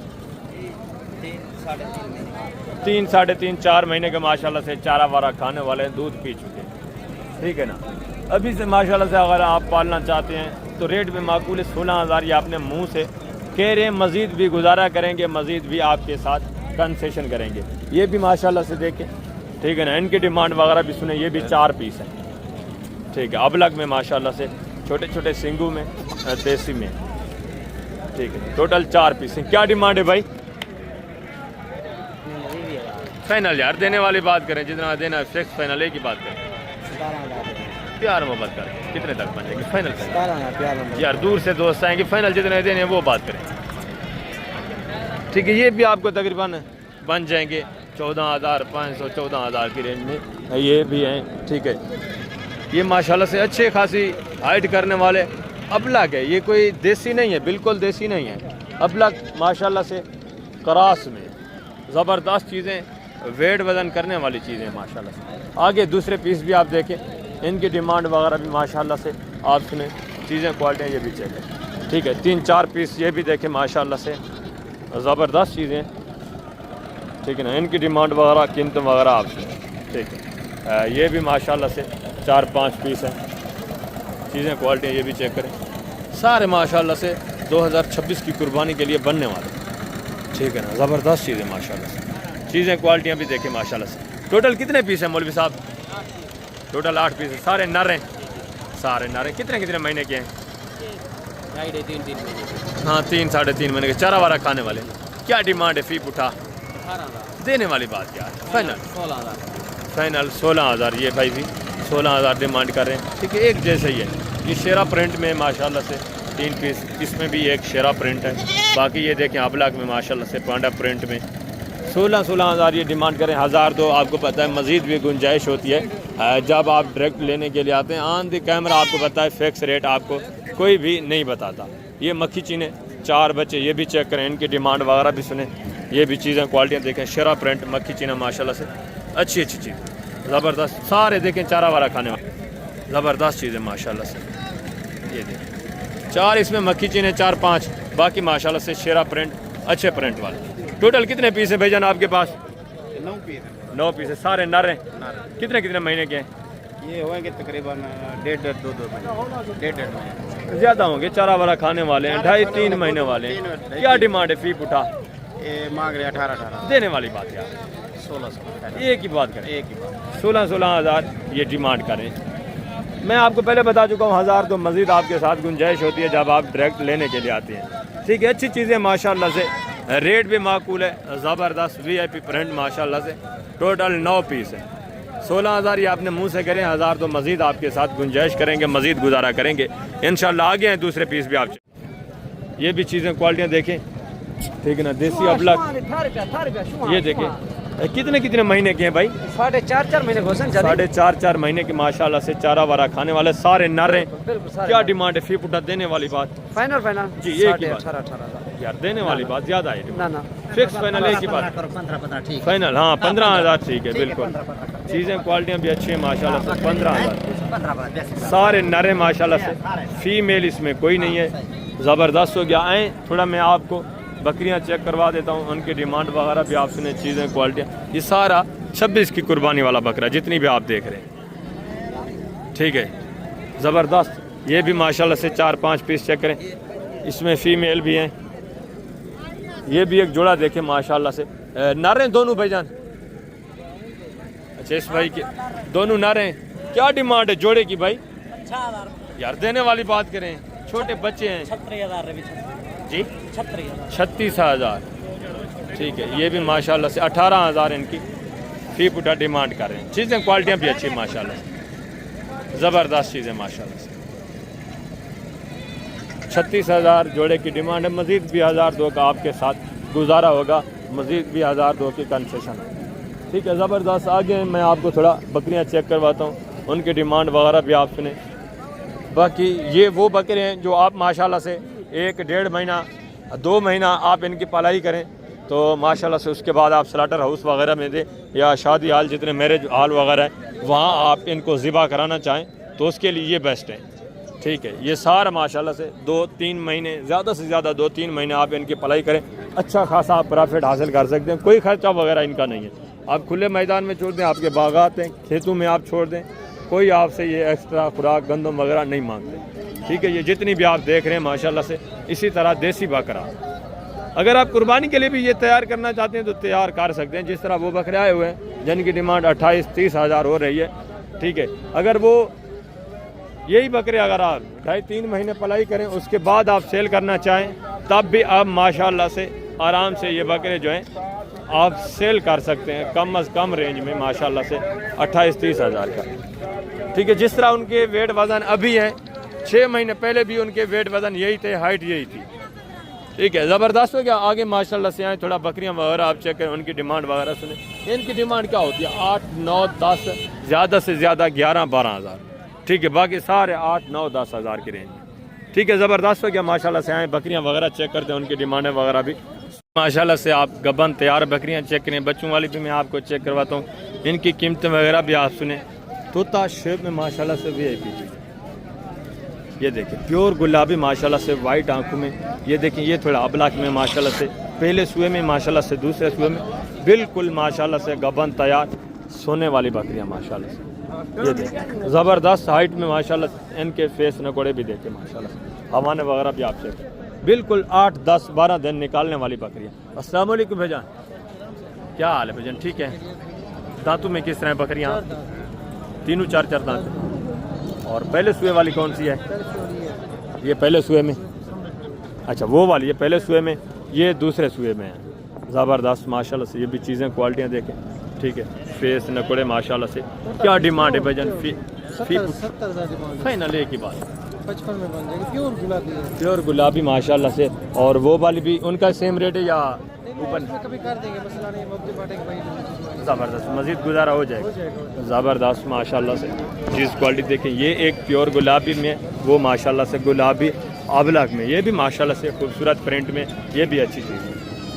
3, 3.5, 4 महीने के माशाल्लाह से चारा वारा खाने वाले हैं, दूध पी चुके हैं, ठीक है ना। अभी से माशाल्लाह से अगर आप पालना चाहते हैं तो रेट भी माकूल है। 16,000 ये आपने मुंह से कह रहे हैं, मज़ीद भी गुजारा करेंगे, मज़ीद भी आपके साथ कंसेशन करेंगे। ये भी माशाल्लाह से देखें, ठीक है ना। इनकी डिमांड वगैरह भी सुने, ये भी 4 पीस हैं, ठीक है। अबलग में माशाल्लाह से छोटे छोटे सिंगू में, देसी में, ठीक है। टोटल 4 पीस हैं। क्या डिमांड है भाई? फाइनल यार, देने वाली बात करें, जितना देना है फिक्स फाइनल एक ही बात करें, प्यार मोहब्बत करें, कितने तक बन जाएगी फाइनल? यार दूर से दोस्त आएंगे, फाइनल जितने देने हैं वो बात करें, ठीक है। ये भी आपको तकरीबन बन जाएंगे 14,500 14,000 की रेंज में, ये भी हैं, ठीक है। ये माशाल्लाह से अच्छे खासी हाइट करने वाले अबलग है, ये कोई देसी नहीं है, बिल्कुल देसी नहीं है, अबलग माशाल्लाह से क्रास में ज़बरदस्त चीज़ें, वेट वज़न करने वाली चीज़ें माशाल्लाह से। आगे दूसरे पीस भी आप देखें, इनकी डिमांड वगैरह भी माशाल्लाह से आप सुने, चीज़ें क्वालिटियाँ ये भी चेक है, ठीक है। 3-4 पीस ये भी देखें माशाल्लाह से, ज़बरदस्त चीज़ें, ठीक है ना। इनकी डिमांड वगैरह कीमत वगैरह आप सुने, ठीक है। ये भी माशाल्लाह से 4-5 पीस हैं, चीज़ें क्वालिटियाँ ये भी चेक करें, सारे माशाल्लाह से 2026 की कुर्बानी के लिए बनने वाले, ठीक है ना। ज़बरदस्त चीज़ें माशाल्लाह से, चीज़ें क्वालिटियाँ भी देखें माशाल्लाह से। टोटल कितने पीस हैं मौलवी साहब? टोटल 8 पीस है, सारे नर हैं, सारे नर हैं। कितने कितने महीने के हैं? 3.5 महीने। हाँ, 3-3.5 महीने के चारा वारा खाने वाले। क्या डिमांड है फी पुठा? 18,000 देने वाली बात यार, फाइनल 16,000 फाइनल 16,000 ये भाई भी 16,000 डिमांड कर रहे हैं, ठीक है। एक जैसे ही है, ये शेरा प्रिंट में माशाल्लाह से 3 पीस, इसमें भी एक शेरा प्रिंट है, बाकी ये देखें अबलग में माशाल्लाह से पांडा प्रिंट में 16,000 ये डिमांड करें। 1,000 तो आपको पता है मज़ीद भी गुंजाइश होती है जब आप डायरेक्ट लेने के लिए आते हैं। ऑन द कैमरा आपको पता है फिक्स रेट आपको कोई भी नहीं बताता। ये मक्खी चीने 4 बच्चे, ये भी चेक करें, इनकी डिमांड वगैरह भी सुने, ये भी चीज़ें क्वालिटियाँ देखें। शेरा प्रिंट मक्खी चीना माशाल्लाह से अच्छी चीज़, ज़बरदस्त, सारे देखें चारा वारा खाने वाले, ज़बरदस्त चीज़ें माशाल्लाह से। ये देखें 4 इसमें मक्खी चीने, 4-5 बाकी माशाल्लाह से शेरा प्रिंट, अच्छे प्रिंट वाले। टोटल कितने पीस है भाईजान आपके पास? 9 पीस है, सारे नर हैं। कितने कितने महीने के हैं? ये होंगे तकरीबन 1.5-2 महीने, 1.5 महीने ज़्यादा होंगे, चारा वारा खाने वाले हैं, 2.5-3 महीने वाले हैं। क्या डिमांड है फी पुठा? ये मांग रहे 18,000 देने वाली बात यार, 16,000 एक ही बात करें, एक ही बात। 16,000 ये डिमांड करें। मैं आपको पहले बता चुका हूँ, 1,000 तो मज़ीद आपके साथ गुंजाइश होती है जब आप डायरेक्ट लेने के लिए आते हैं, ठीक है। अच्छी चीज़ें माशाल्लाह से, रेट भी माकूल है, ज़बरदस्त VIP प्रिंट माशाल्लाह से। टोटल 9 पीस है, 16,000 ये आपने मुंह से करें, 1,000 तो मज़ीद आपके साथ गुंजाइश करेंगे, मज़ीद गुजारा करेंगे इंशाल्लाह। आगे हैं दूसरे पीस भी आप, ये भी चीज़ें क्वालिटियाँ देखें, ठीक है ना। देसी अबलग ये देखें, कितने कितने महीने के हैं भाई? 4.5 महीने घोषण चले। 4.5 महीने के माशाल्लाह से चारा वारा खाने वाले सारे नर हैं। बिल्कुल सारे क्या डिमांड है? फी पुटा देने वाली बात फाइनल जी, एक ही बात। 18,000 यार देने वाली बात ज्यादा है। ना ना फिक्स फाइनल एक ही बात। 15 ठीक। फाइनल हाँ 15,000 ठीक है बिल्कुल। चीज़ें क्वालिटियाँ भी अच्छी हैं माशाल्लाह से। 15,000 सारे नरे माशाल्लाह से, फीमेल इसमें कोई नहीं है। ज़बरदस्त हो गया। आए थोड़ा मैं आपको बकरियां चेक करवा देता हूँ, उनकी डिमांड वगैरह भी आप सुने, चीज़ें क्वालिटियाँ। ये सारा 26 की कुर्बानी वाला बकरा जितनी भी आप देख रहे हैं, ठीक है ज़बरदस्त। ये भी माशाल्लाह से 4-5 पीस चेक करें, इसमें फीमेल भी हैं। ये भी एक जोड़ा देखें माशाल्लाह से, नर हैं दोनों भाईजान। अच्छा इस भाई के दोनों नर हैं। क्या डिमांड है जोड़े की भाई? यार देने वाली बात करें, छोटे बच्चे हैं। 36,000 जी 36,000 ठीक है। ये भी माशाल्लाह से 18,000 इनकी फी पुटा डिमांड कर रहे हैं। चीज़ें क्वालिटियाँ भी अच्छी माशाल्लाह से, ज़बरदस्त चीज़ें माशाल्लाह से। 36,000 जोड़े की डिमांड है। मज़ीद भी 1,002 का आपके साथ गुजारा होगा, मज़ीद भी 1,002 की कंसेशन है, ठीक है ज़बरदस्त। आगे मैं आपको थोड़ा बकरियाँ चेक करवाता हूँ, उनकी डिमांड वगैरह भी आप सुने। बाकी ये वो बकरे हैं जो आप माशाल्लाह से 1-1.5 महीना 2 महीना आप इनकी पलाई करें तो माशाल्लाह से उसके बाद आप स्लाटर हाउस वगैरह में दे या शादी हाल जितने मैरिज हाल वगैरह है वहाँ आप इनको ज़िबा कराना चाहें तो उसके लिए ये बेस्ट है, ठीक है। ये सारा माशाल्लाह से 2-3 महीने, ज़्यादा से ज़्यादा 2-3 महीने आप इनकी पलाई करें, अच्छा खासा आप प्रॉफिट हासिल कर सकते हैं। कोई खर्चा वगैरह इनका नहीं है। आप खुले मैदान में छोड़ दें, आपके बागात हैं, खेतों में आप छोड़ दें, कोई आपसे ये एक्स्ट्रा खुराक गंदम वगैरह नहीं मांगते, ठीक है। ये जितनी भी आप देख रहे हैं माशाल्लाह से इसी तरह देसी बकरा। अगर आप कुर्बानी के लिए भी ये तैयार करना चाहते हैं तो तैयार कर सकते हैं। जिस तरह वो बकरे आए हुए हैं जिनकी डिमांड 28-30 हज़ार हो रही है, ठीक है। अगर वो यही बकरे अगर आप 2.5-3 महीने पलाई करें उसके बाद आप सेल करना चाहें तब भी आप माशाल्लाह से आराम से ये बकरे जो हैं आप सेल कर सकते हैं कम अज़ कम रेंज में माशाल्लाह से 28-30 हज़ार का, ठीक है। जिस तरह उनके वेट वज़न अभी हैं, 6 महीने पहले भी उनके वेट वज़न यही थे, हाइट यही थी, ठीक है ज़बरदस्त हो गया। आगे माशाल्लाह से आए थोड़ा बकरियां वगैरह आप चेक करें, उनकी डिमांड वगैरह सुने। इनकी डिमांड क्या होती है? 8-9-10 ज़्यादा से ज़्यादा 11-12 हज़ार, ठीक है। बाकी सारे 8-9-10 हज़ार की रेंज, ठीक है ज़बरदस्त हो गया। माशाल्लाह से आए बकरियां वगैरह चेक करते हैं, उनकी डिमांडें वगैरह भी माशाल्लाह से। आप गबन तैयार बकरियां चेक करें, बच्चों वाली भी मैं आपको चेक करवाता हूँ, इनकी कीमतें वगैरह भी आप सुने। तोता शेप में माशाल्लाह से VIP, ये देखिए प्योर गुलाबी माशाल्लाह से वाइट आंखों में, ये देखिए ये थोड़ा अबलाक में माशाल्लाह से, पहले सुए में माशाल्लाह से, दूसरे सुए में बिल्कुल माशाल्लाह से गबन तैयार सोने वाली बकरियां माशाल्लाह से। ये देखिए ज़बरदस्त हाइट में माशाल्लाह, इनके फेस नकोड़े भी देखे माशाल्लाह से, हवाने वगैरह भी आप चेक बिल्कुल 8-10-12 दिन निकालने वाली बकरियाँ। अस्सलाम वालेकुम भाईजान, क्या हाल है भाईजान? ठीक है। दांतों में किस तरह बकरियाँ? तीनों 4-4 दांत। और पहले सुए वाली कौन सी है? ये पहले सुए में, अच्छा वो वाली ये पहले सुए में, ये दूसरे सुए में है। ज़बरदस्त माशाल्लाह से। ये भी चीज़ें क्वालिटियाँ देखें, ठीक है। फेस नकोड़े माशाल्लाह से। क्या डिमांड है भाईजान? फाइनल एक ही बात 55 में बन जाएगी। प्योर गुलाबी है, प्योर गुलाबी माशाल्लाह से। और वो वाली भी उनका सेम रेट है या ऊपर? कभी कर देंगे, मसला नहीं, मौके बाटे के भाई। ज़बरदस्त मज़ीद गुजारा हो जाएगा। ज़बरदस्त माशाल्लाह से चीज़ क्वालिटी देखें। ये एक प्योर गुलाबी में, वो माशाल्लाह से गुलाबी अबलग में, ये भी माशाल्लाह से खूबसूरत प्रिंट में, ये भी अच्छी चीज़ है।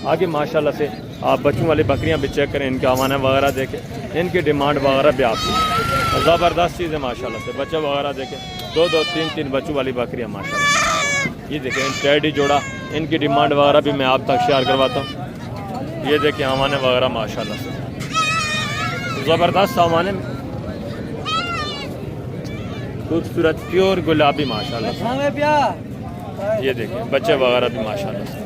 आगे माशाल्लाह से आप बच्चों वाली बकरियां भी चेक करें, इनके हवाना वगैरह देखें, इनकी डिमांड वगैरह भी आप ज़बरदस्त चीज़ है माशाल्लाह से। बच्चे वगैरह देखें, 2-2, 3-3 बच्चों वाली बकरियाँ माशाल्लाह। ये देखें टेडी जोड़ा, इनकी डिमांड वगैरह भी मैं आप तक शेयर करवाता हूँ। ये देखें हवाने वगैरह माशाल्लाह से ज़बरदस्त सामाने में, खूबसूरत प्योर गुलाबी माशाल्लाह से। ये देखें बच्चे वगैरह भी माशाल्लाह से,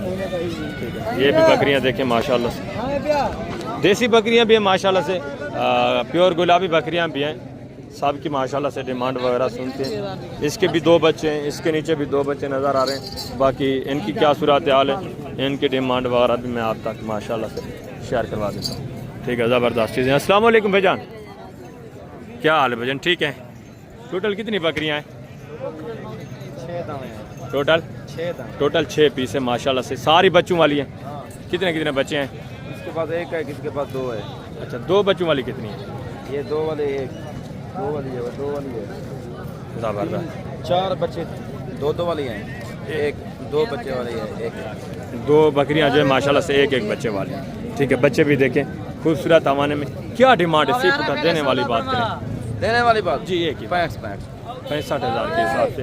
ठीक है। ये भी बकरियां देखें माशाल्लाह से, देसी बकरियां भी हैं माशाल्लाह से, प्योर गुलाबी बकरियां भी हैं। सब की माशाल्लाह से डिमांड वगैरह सुनते हैं। इसके भी 2 बच्चे हैं, इसके नीचे भी 2 बच्चे नज़र आ रहे हैं। बाकी इनकी क्या सूरत हाल है, इनकी डिमांड वगैरह भी मैं आप तक माशाल्लाह से शेयर करवा देता हूँ, ठीक है। ज़बरदस्त चीज़ें। अस्सलाम वालेकुम भाईजान, क्या हाल है भाईजान? ठीक है। टोटल कितनी बकरियां हैं? 6 टोटल 6 पीस है माशाल्लाह से, सारी बच्चों वाली हैं। कितने कितने बच्चे हैं? इसके किसके पास एक है, किसके पास दो है। अच्छा, 2 बच्चों वाली कितनी है? ये दो वाले एक, दो वाली है, दो वाली है। ज़बरदस्त। 4 बच्चे दो वाली हैं, एक 2 बच्चे वाली है, एक 2 बकरियां जो है माशाल्लाह से एक बच्चे वाली हैं। ठीक है, बच्चे भी देखें खूबसूरत हवाने में। क्या डिमांड है फी पुटा देने वाली बात करें? देने वाली बात जी एक ही 65,000 के हिसाब से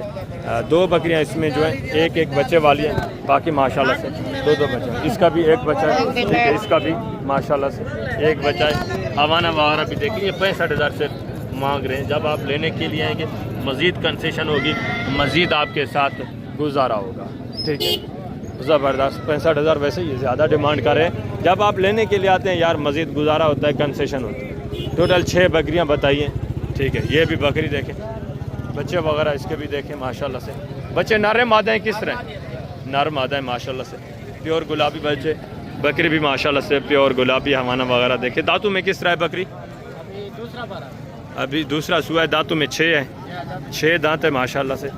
2 बकरियां इसमें जो है एक बच्चे वाली है, बाकी माशाल्लाह से 2 बच्चे हैं। इसका भी एक बच्चा है, ठीक है, इसका भी माशाल्लाह से एक बच्चा है। हवाना वगैरह भी देखिए, ये 65,000 से मांग रहे हैं। जब आप लेने के लिए आएंगे मज़ीद कंसेशन होगी, मज़ीद आपके साथ गुजारा होगा। ठीक है, ज़बरदस्त। 65,000 वैसे ही ज़्यादा डिमांड कर रहे हैं। जब आप लेने के लिए आते हैं यार मज़ीद गुजारा होता है, कंसेशन होता है। टोटल 6 बकरियां बताइए। ठीक है, ये भी बकरी देखें, बच्चे वगैरह इसके भी देखें माशाल्लाह से। बच्चे नर मादा हैं, किस तरह? नर मादा है माशाल्लाह से, प्योर गुलाबी बच्चे। बकरी भी माशाल्लाह से प्योर गुलाबी हवाना वगैरह देखें। दांतों में किस तरह है बकरी? अभी दूसरा सुआ है, दांतों में 6 है, 6 दांत है माशाल्लाह से।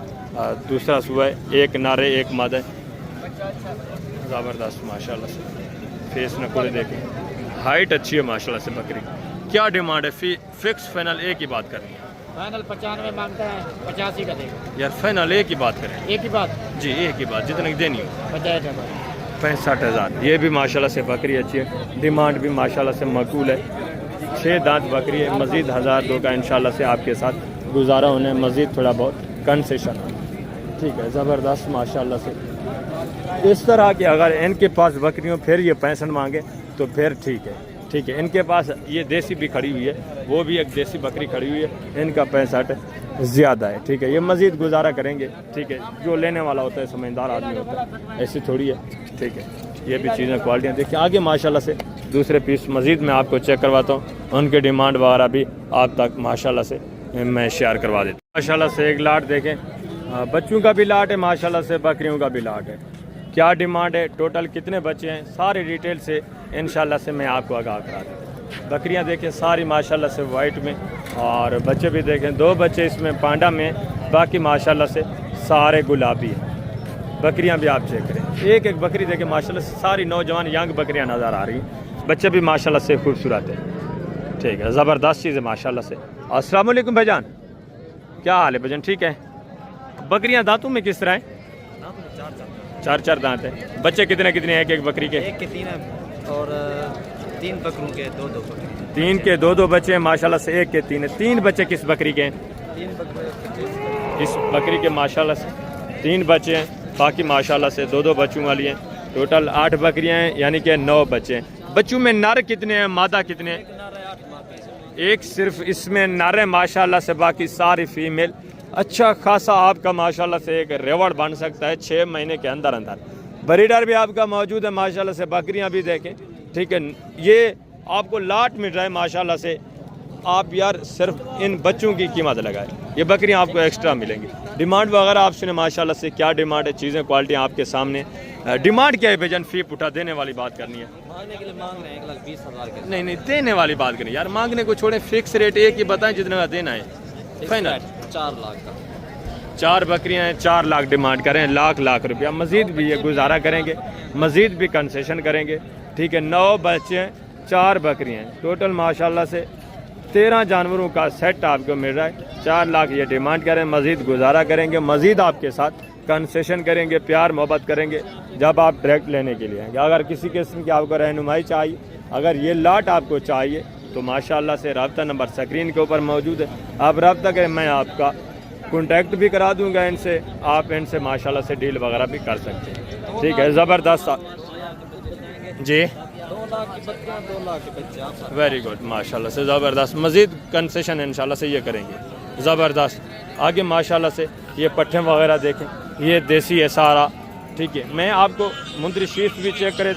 दूसरा सुआ है, एक नारे एक मादा है। ज़बरदस्त माशाल्लाह से। फेस नकुले देखें, हाइट अच्छी है माशाल्लाह से बकरी। क्या डिमांड है? फिक्स फाइनल एक ही बात करें? फाइनल 95 मांगता है, 85 का देगा यार फाइनल एक ही बात करें। एक ही बात जी एक ही बात, जितने की देनी हो। 65,000। ये भी माशाल्लाह से बकरी अच्छी है, डिमांड भी माशाल्लाह से मकबूल है। 6 दांत बकरी है, मज़ीद 1,000-2 का इंशाल्लाह से आपके साथ गुजारा होने, मज़ीद थोड़ा बहुत कंसेशन। ठीक है, ज़बरदस्त माशाल्लाह से। इस तरह के अगर इनके पास बकरियों फिर ये 65 मांगे तो फिर ठीक है। ठीक है, इनके पास ये देसी भी खड़ी हुई है, वो भी एक देसी बकरी खड़ी हुई है, इनका 65 ज़्यादा है। ठीक है, ये मज़ीद गुजारा करेंगे। ठीक है, जो लेने वाला होता है समझदार आदमी होता है, ऐसी थोड़ी है। ठीक है, ये भी चीज़ें क्वालिटियाँ देखिए। आगे माशाल्लाह से दूसरे पीस मज़ीद मैं आपको चेक करवाता हूँ, उनके डिमांड वगैरह भी आप तक माशाल्लाह से मैं शेयर करवा देता हूँ। माशाल्लाह से एक लाट देखें, बच्चों का भी लाट है माशाल्लाह से, बकरियों का भी लाट है। क्या डिमांड है, टोटल कितने बच्चे हैं, सारी डिटेल से इंशाल्लाह से मैं आपको आगाह करा देता हूँ। बकरियां देखें सारी माशाल्लाह से वाइट में, और बच्चे भी देखें, 2 बच्चे इसमें पांडा में, बाकी माशाल्लाह से सारे गुलाबी हैं। बकरियां भी आप चेक करें, एक एक बकरी देखें माशाल्लाह से, सारी नौजवान यंग बकरियां नज़र आ रही हैं। बच्चे भी माशाल्लाह से खूबसूरत है। ठीक है, ज़बरदस्त चीज़ है माशाल्लाह से। अस्सलाम वालेकुम भाईजान, क्या हाल है भाईजान? ठीक है, बकरियां दांतों में किस तरह हैं? 4 दांत है। बच्चे कितने कितने हैं एक बकरी के? एक के 3 है और 3 बकरों के 2 बकरे। 3 के 2 बच्चे हैं माशाल्लाह से, एक के 3 है। 3 बच्चे किस बकरी के हैं? 3 बकरे इस बकरी के माशाल्लाह से 3 बच्चे हैं, बाकी माशाल्लाह से 2 बच्चों वाली हैं। टोटल 8 बकरियां हैं, यानी कि 9 बच्चे हैं। बच्चों में नर कितने हैं, मादा कितने हैं? एक सिर्फ इसमें नर है माशाल्लाह से, बाकी सारी फीमेल। अच्छा खासा आपका माशाल्लाह से एक रेवड़ बन सकता है 6 महीने के अंदर अंदर। ब्रीडर भी आपका मौजूद है माशाल्लाह से, बकरियां भी देखें। ठीक है, ये आपको लाट मिल रहा है माशाल्लाह से। आप यार सिर्फ इन बच्चों की कीमत लगाए, ये बकरियां आपको एक्स्ट्रा मिलेंगी। डिमांड वगैरह आप सुने माशाल्लाह से, क्या डिमांड है, चीज़ें क्वालिटी आपके सामने। डिमांड क्या है भाईजान? फी पुटा देने वाली बात करनी है। मांगने के लिए मांग रहे हैं 1,20,000 के। नहीं देने वाली बात करें यार, मांगने को छोड़ें, फिक्स रेट एक ही बताएं जितना का देना है। फाइनल 4 लाख का। 4 बकरियां हैं, 4 लाख डिमांड करें, लाख रुपया। मज़ीद भी ये गुजारा करेंगे, मज़ीद भी कंसेशन करेंगे। ठीक है, 9 बच्चे हैं, 4 बकरियां हैं, टोटल माशाल्लाह से 13 जानवरों का सेट आपको मिल रहा है। 4 लाख ये डिमांड करें, मज़ीद गुजारा करेंगे, मज़ीद आपके साथ कंसेशन करेंगे, प्यार मोहब्बत करेंगे जब आप डायरेक्ट लेने के लिए आएंगे। अगर किसी किस्म की आपको रहनुमाई चाहिए, अगर ये लाट आपको चाहिए तो माशाल्लाह से रब्ता नंबर स्क्रीन के ऊपर मौजूद है, आप रब्ता करें, मैं आपका कॉन्टैक्ट भी करा दूंगा इनसे, आप इनसे माशाल्लाह से डील वगैरह भी कर सकते हैं। ठीक है, ज़बरदस्त जी। 2 लाख की बच्चियां, 2 लाख के बच्चे। वेरी गुड माशाल्लाह से, ज़बरदस्त। मज़ीद कंसेशन इंशाल्लाह से ये करेंगे, ज़बरदस्त। आगे माशाल्लाह से ये पट्ठे वगैरह देखें, ये देसी है सारा। ठीक है, मैं आपको मुंदरी शीफ भी चेक करा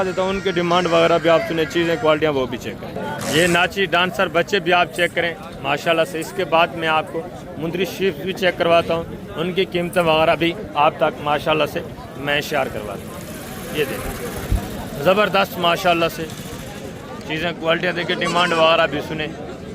देता हूँ, उनके डिमांड वगैरह भी आप सुने, चीज़ें क्वालिटियाँ वो भी चेक करें। ये नाची डांसर बच्चे भी आप चेक करें माशाल्लाह से। इसके बाद मैं आपको मुंदरी शीफ भी चेक करवाता हूँ, उनकी कीमतें वगैरह भी आप तक माशाल्लाह से मैं शेयर करवाता हूँ। ये देखें, ज़बरदस्त माशाल्लाह से चीज़ें क्वालिटियाँ देखें, डिमांड वगैरह भी सुने।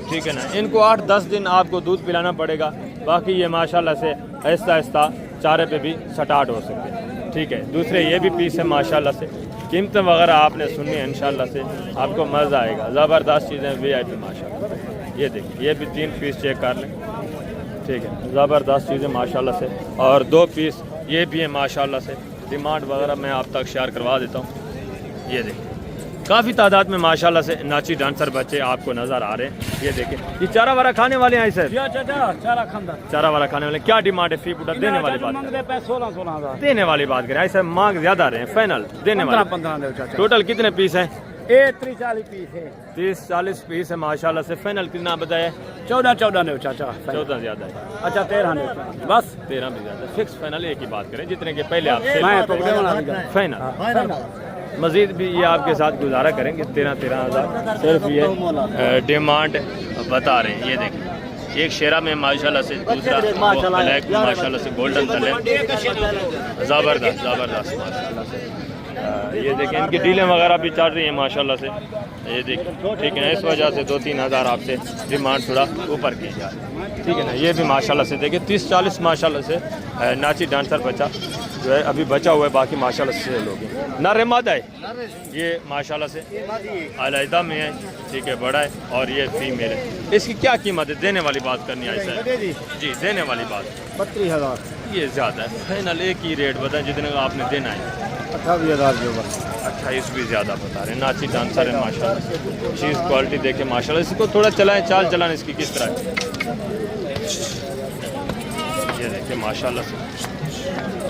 ठीक है ना, इनको 8-10 दिन आपको दूध पिलाना पड़ेगा, बाकी ये माशाल्लाह से आहिस्ता आहिस्ता चारे पे भी स्टार्ट हो सकते हैं। ठीक है, दूसरे ये भी पीस है माशाल्लाह से, कीमतें वगैरह आपने सुननी है इंशाल्लाह से आपको मज़ा आएगा। ज़बरदस्त चीज़ें VIP माशाल्लाह। ये देखिए, ये भी 3 पीस चेक कर लें, ठीक है। ज़बरदस्त चीज़ें माशाल्लाह से। और 2 पीस ये भी है माशाल्लाह से। डिमांड वगैरह मैं आप तक शेयर करवा देता हूँ। ये देखिए, काफ़ी तादाद में माशाल्लाह से नाची डांसर बच्चे आपको नज़र आ रहे हैं। ये देखिए, ये चारा वारा खाने वाले हैं सर? चारा वारा खाने वाले। क्या डिमांड है फी पुटा? देने वाली बात करें, देने वाली बात करें। ऐसे मांग ज़्यादा रहे हैं, फाइनल देने वाले। टोटल कितने पीस हैं? 30-40 पीस है। 30-40 पीस है माशाल्लाह से। फाइनल कितना बताया? 14 ने चाचा। 14 ज़्यादा है। अच्छा 13 ने बस। 13 भी ज़्यादा। फिक्स फाइनल एक ही बात करें, जितने के पहले आप फाइनल। मज़ीद भी ये आपके साथ गुजारा करेंगे। 13 हज़ार सिर्फ ये डिमांड बता रहे हैं। ये देखिए, एक शेरा में माशाल्लाह से, दूसरा ब्लैक में माशाल्लाह से गोल्डन कलर। ज़बरदस्त माशाल्लाह से। ये देखिए, इनकी डीलें वगैरह भी चल रही हैं माशाल्लाह से। ये देखिए, ठीक है। इस वजह से 2-3 हज़ार आपसे डिमांड थोड़ा ऊपर की जा रही है, ठीक है ना। ये भी माशाल्लाह से देखिए 30-40 माशाल्लाह से नाची डांसर बच्चा जो है अभी बचा हुआ है, बाकी माशाल्लाह से लोग हैं। नर मादा है ये माशाल्लाह से, अलहदा में है, ठीक है, बड़ा है। और ये फीमेल है। इसकी क्या कीमत है? देने वाली बात करनी है सर जी, देने वाली बात 32,000। ये ज़्यादा है। फाइनल एक ही रेट बताएं जितने का आपने देना है। 28,000 जो बस। 28 भी ज़्यादा बता रहे हैं। नाची डांसर है माशाल्लाह। चीज़ क्वालिटी देखे माशाल्लाह। इसको थोड़ा चलाएं, चाल चलान इसकी किस तरह है। ये देखिए माशाल्लाह से,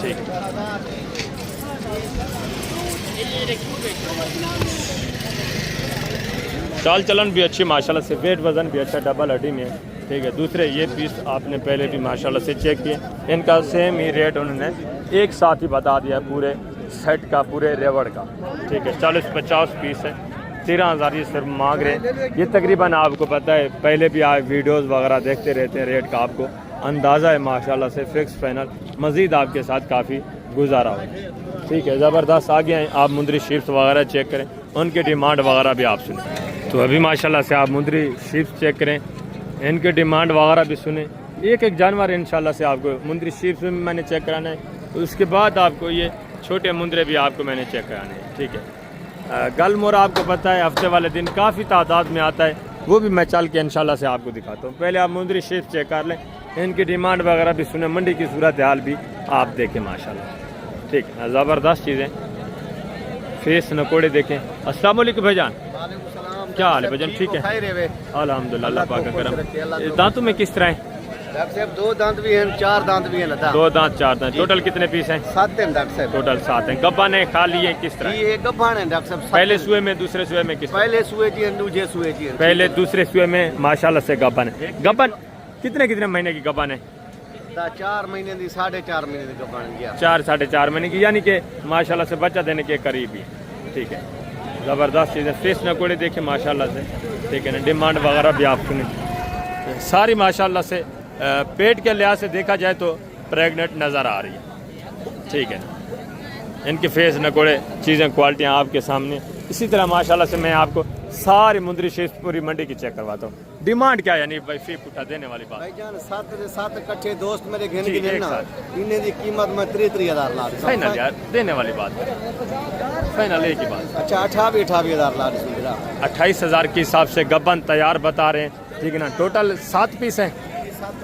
ठीक है। चाल चलन भी अच्छी माशाल्लाह से। वेट वज़न भी अच्छा, डबल हड्डी में है, ठीक है। दूसरे ये पीस आपने पहले भी माशाल्लाह से चेक किए, इनका सेम ही रेट उन्होंने एक साथ ही बता दिया पूरे सेट का, पूरे रेवड़ का, ठीक है। 40-50 पीस है। 13,000 ये सिर्फ मांग रहे हैं। ये तकरीबन आपको पता है, पहले भी आप वीडियोस वगैरह देखते रहते हैं, रेट का आपको अंदाज़ा है माशाल्लाह से। फिक्स फाइनल मज़ीद आपके साथ काफ़ी गुजारा हो, ठीक है। ज़बरदस्त। आगे हैं आप मुंदरी शीप्स वगैरह चेक करें, उनके डिमांड वगैरह भी आप सुने। तो अभी माशाल्लाह से आप मुंदरी शीप्स चेक करें, इनके डिमांड वगैरह भी सुने। एक जानवर इंशाल्लाह से आपको मुंदरी शीप्स में मैंने चेक कराना है, तो उसके बाद आपको ये छोटे मुंदरे भी आपको मैंने चेक कराने हैं, ठीक है। गल मोर आपको पता है हफ्ते वाले दिन काफ़ी तादाद में आता है, वो भी मैं चल के इंशाल्लाह से आपको दिखाता हूँ। पहले आप मुंदरी शीप्स चेक कर लें, इनकी डिमांड वगैरह भी सुने, मंडी की सूरत हाल भी आप देखें माशाल्लाह, ठीक है। ज़बरदस्त चीज़ें। फेस नकोड़े देखें। अस्सलाम वालेकुम भाईजान, क्या हाल है भाईजान? ठीक है अल्हम्दुलिल्लाह, अल्लाह पाक का करम। दांतों में किस तरह है? डॉक्टर साहब 2 दांत भी हैं, 4 दांत भी हैं। 2 दांत 4 दांत। टोटल कितने पीस हैं? 7 हैं डॉक्टर साहब। टोटल 7 हैं। गब्बा ने खा लिए किस तरह? ये गब्बान है डॉक्टर साहब। पहले सुए में, दूसरे सुए में किस तरह? पहले सुए जी, दूसरे सुए जी। पहले दूसरे सुए में माशाल्लाह से गब्बन है। गब्बन कितने महीने की गब्बन है? 4 महीने की, 4.5 महीने की गब्बान गया। 4-4.5 महीने की, यानी कि माशाल्लाह से बच्चा देने के करीब ही, ठीक है। ज़बरदस्त चीज़ है। फेस नकोड़े देखे माशाल्लाह से, ठीक है ना। डिमांड वगैरह भी आप सुने सारी माशाल्लाह से। पेट के लिहाज से देखा जाए तो प्रेग्नेंट नज़र आ रही है, ठीक है ना। इनके फेस नकोड़े चीज़ें क्वालिटियाँ आपके सामने। इसी तरह माशाल्लाह से मैं आपको सारी मुंदरी शेष पूरी मंडी की चेक करवाता हूँ। डिमांड क्या है यानी भाई फी पुट्ठा देने वाली बात? भाईजान 7 इकट्ठे दोस्त मेरे घेन की देना, इन्हें दी कीमत में 33,000 ला रहा। फाइनल यार, देने वाली बात, फाइनल एक ही बात। अच्छा 28,000 ला रहा। 28,000 के हिसाब से गब्बन तैयार बता रहे हैं, ठीक है ना। टोटल 7 पीस हैं।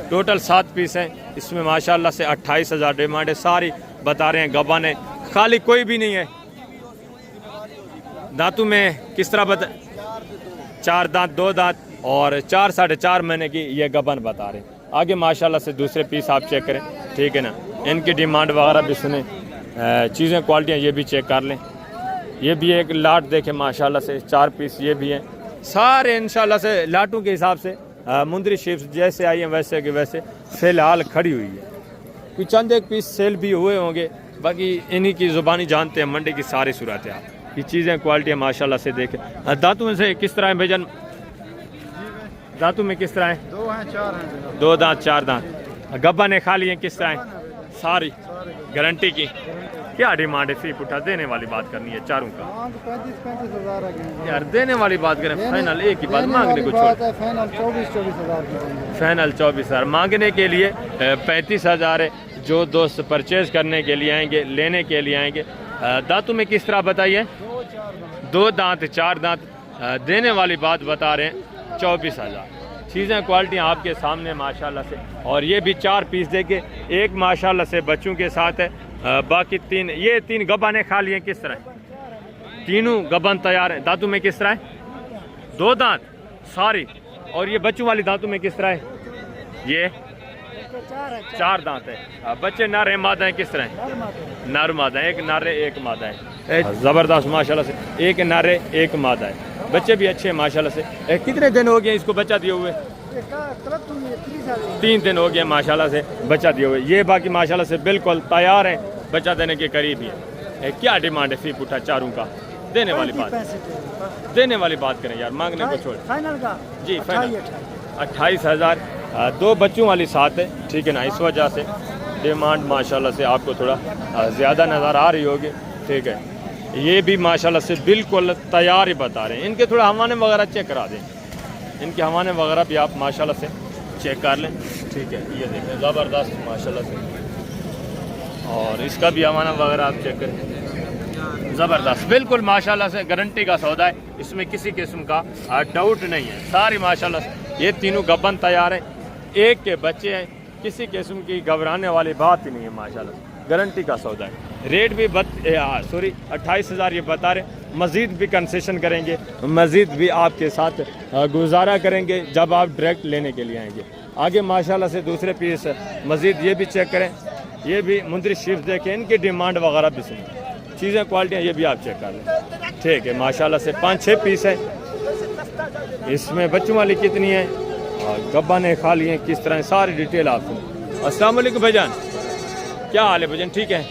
टोटल 7 पीस हैं। इसमें माशाल्लाह से 28,000 डिमांड है। सारी बता रहे हैं गब्बन है, खाली कोई भी नहीं है। दांतों में किस तरह बता? 4 दांत, 2 दांत और 4-4.5 महीने की ये गबन बता रहे हैं। आगे माशाल्लाह से दूसरे पीस आप चेक करें, ठीक है ना। इनकी डिमांड वगैरह भी सुने, चीज़ें क्वालिटियाँ ये भी चेक कर लें। ये भी एक लाट देखें माशाल्लाह से, 4 पीस ये भी हैं। सारे इंशाल्लाह से लाटों के हिसाब से मुंदरी शीप्स जैसे आई हैं वैसे के वैसे फ़िलहाल खड़ी हुई है। कोई चंद एक पीस सेल भी हुए होंगे, बाकी इन्हीं की ज़ुबानी जानते हैं मंडी की सारी सूरत है। ये चीज़ें क्वालिटी माशाल्लाह से देखें। दांतों में से किस तरह है भाईजान? दांतों में किस तरह है? 2 हैं, 4 हैं। 2 दांत, 4 दांत। गब्बा ने खा लिए किस तरह है? सारी गारंटी की। क्या डिमांड है? फी पुट्ठा देने वाली बात करनी है चारों का। 35,000 यार देने वाली बात करें, फाइनल एक ही बात, मांगने को छोड़। फाइनल 24,000 फाइनल 24,000 मांगने के लिए 35,000 है। जो दोस्त परचेज करने के लिए आएंगे, लेने के लिए आएंगे, दांतों में किस तरह बताइए? 2 दांत 4 दांत। देने वाली बात बता रहे हैं 24,000। चीज़ें क्वालिटी आपके सामने माशाल्लाह से। और ये भी 4 पीस देके, एक माशाल्लाह से बच्चों के साथ है, बाकी 3 ये 3 गबाने खा लिए। किस तरह है? तीनों गबन तैयार है। दांतों में किस तरह है? 2 दांत सारी। और ये बच्चों वाली दांतों में किस तरह है? ये 4 दांत है। बच्चे नर है मादा है? किस तरह है? नर मादा है, एक नर है एक मादा है। ज़बरदस्त माशाल्लाह से, एक नर है एक मादा है। बच्चे भी अच्छे हैं माशाल्लाह से। कितने दिन हो गए इसको बच्चा दिए हुए? 3 दिन हो गए माशाल्लाह से बच्चा दिए हुए। ये बाकी माशाल्लाह से बिल्कुल तैयार है, बच्चा देने के करीब ही है। क्या डिमांड है फी पुठा चारों का? देने वाली बात, देने वाली बात करें यार, मांगने को छोड़। फाइनल का जी फाइनल 28,000। 2 बच्चों वाली साथ है, ठीक है ना। इस वजह से डिमांड माशाल्लाह से आपको थोड़ा ज़्यादा नज़र आ रही होगी, ठीक है। ये भी माशाल्लाह से बिल्कुल तैयार ही बता रहे हैं। इनके थोड़ा हवाने वगैरह चेक करा दें, इनके हवाने वगैरह भी आप माशाल्लाह से चेक कर लें, ठीक है। ये देखें ज़बरदस्त माशाल्लाह से। और इसका भी हवाना वगैरह आप चेक करें, ज़बरदस्त बिल्कुल माशाल्लाह से गारंटी का सौदा है। इसमें किसी किस्म का डाउट नहीं है। सारी माशाल्लाह से ये तीनों गबन तैयार हैं, एक के बच्चे हैं, किसी किस्म की घबराने वाली बात ही नहीं है माशाल्लाह। गारंटी का सौदा है। रेट भी 28,000 ये बता रहे। मज़ीद भी कंसेशन करेंगे, मज़ीद भी आपके साथ गुजारा करेंगे जब आप डायरेक्ट लेने के लिए आएंगे। आगे माशाल्लाह से दूसरे पीस मज़ीद ये भी चेक करें। ये भी मुंदरी शिफ्ट देखें, इनकी डिमांड वगैरह भी सुनें, चीज़ें क्वालिटियाँ ये भी आप चेक कर लें, ठीक है। माशाल्लाह से 5-6 पीस है। इसमें बच्चों वाली कितनी है और गब्बा ने खा लिए किस तरह, सारी डिटेल आप सुनें। अस्सलाम वालेकुम भाईजान, क्या हाल है भाईजान? ठीक है।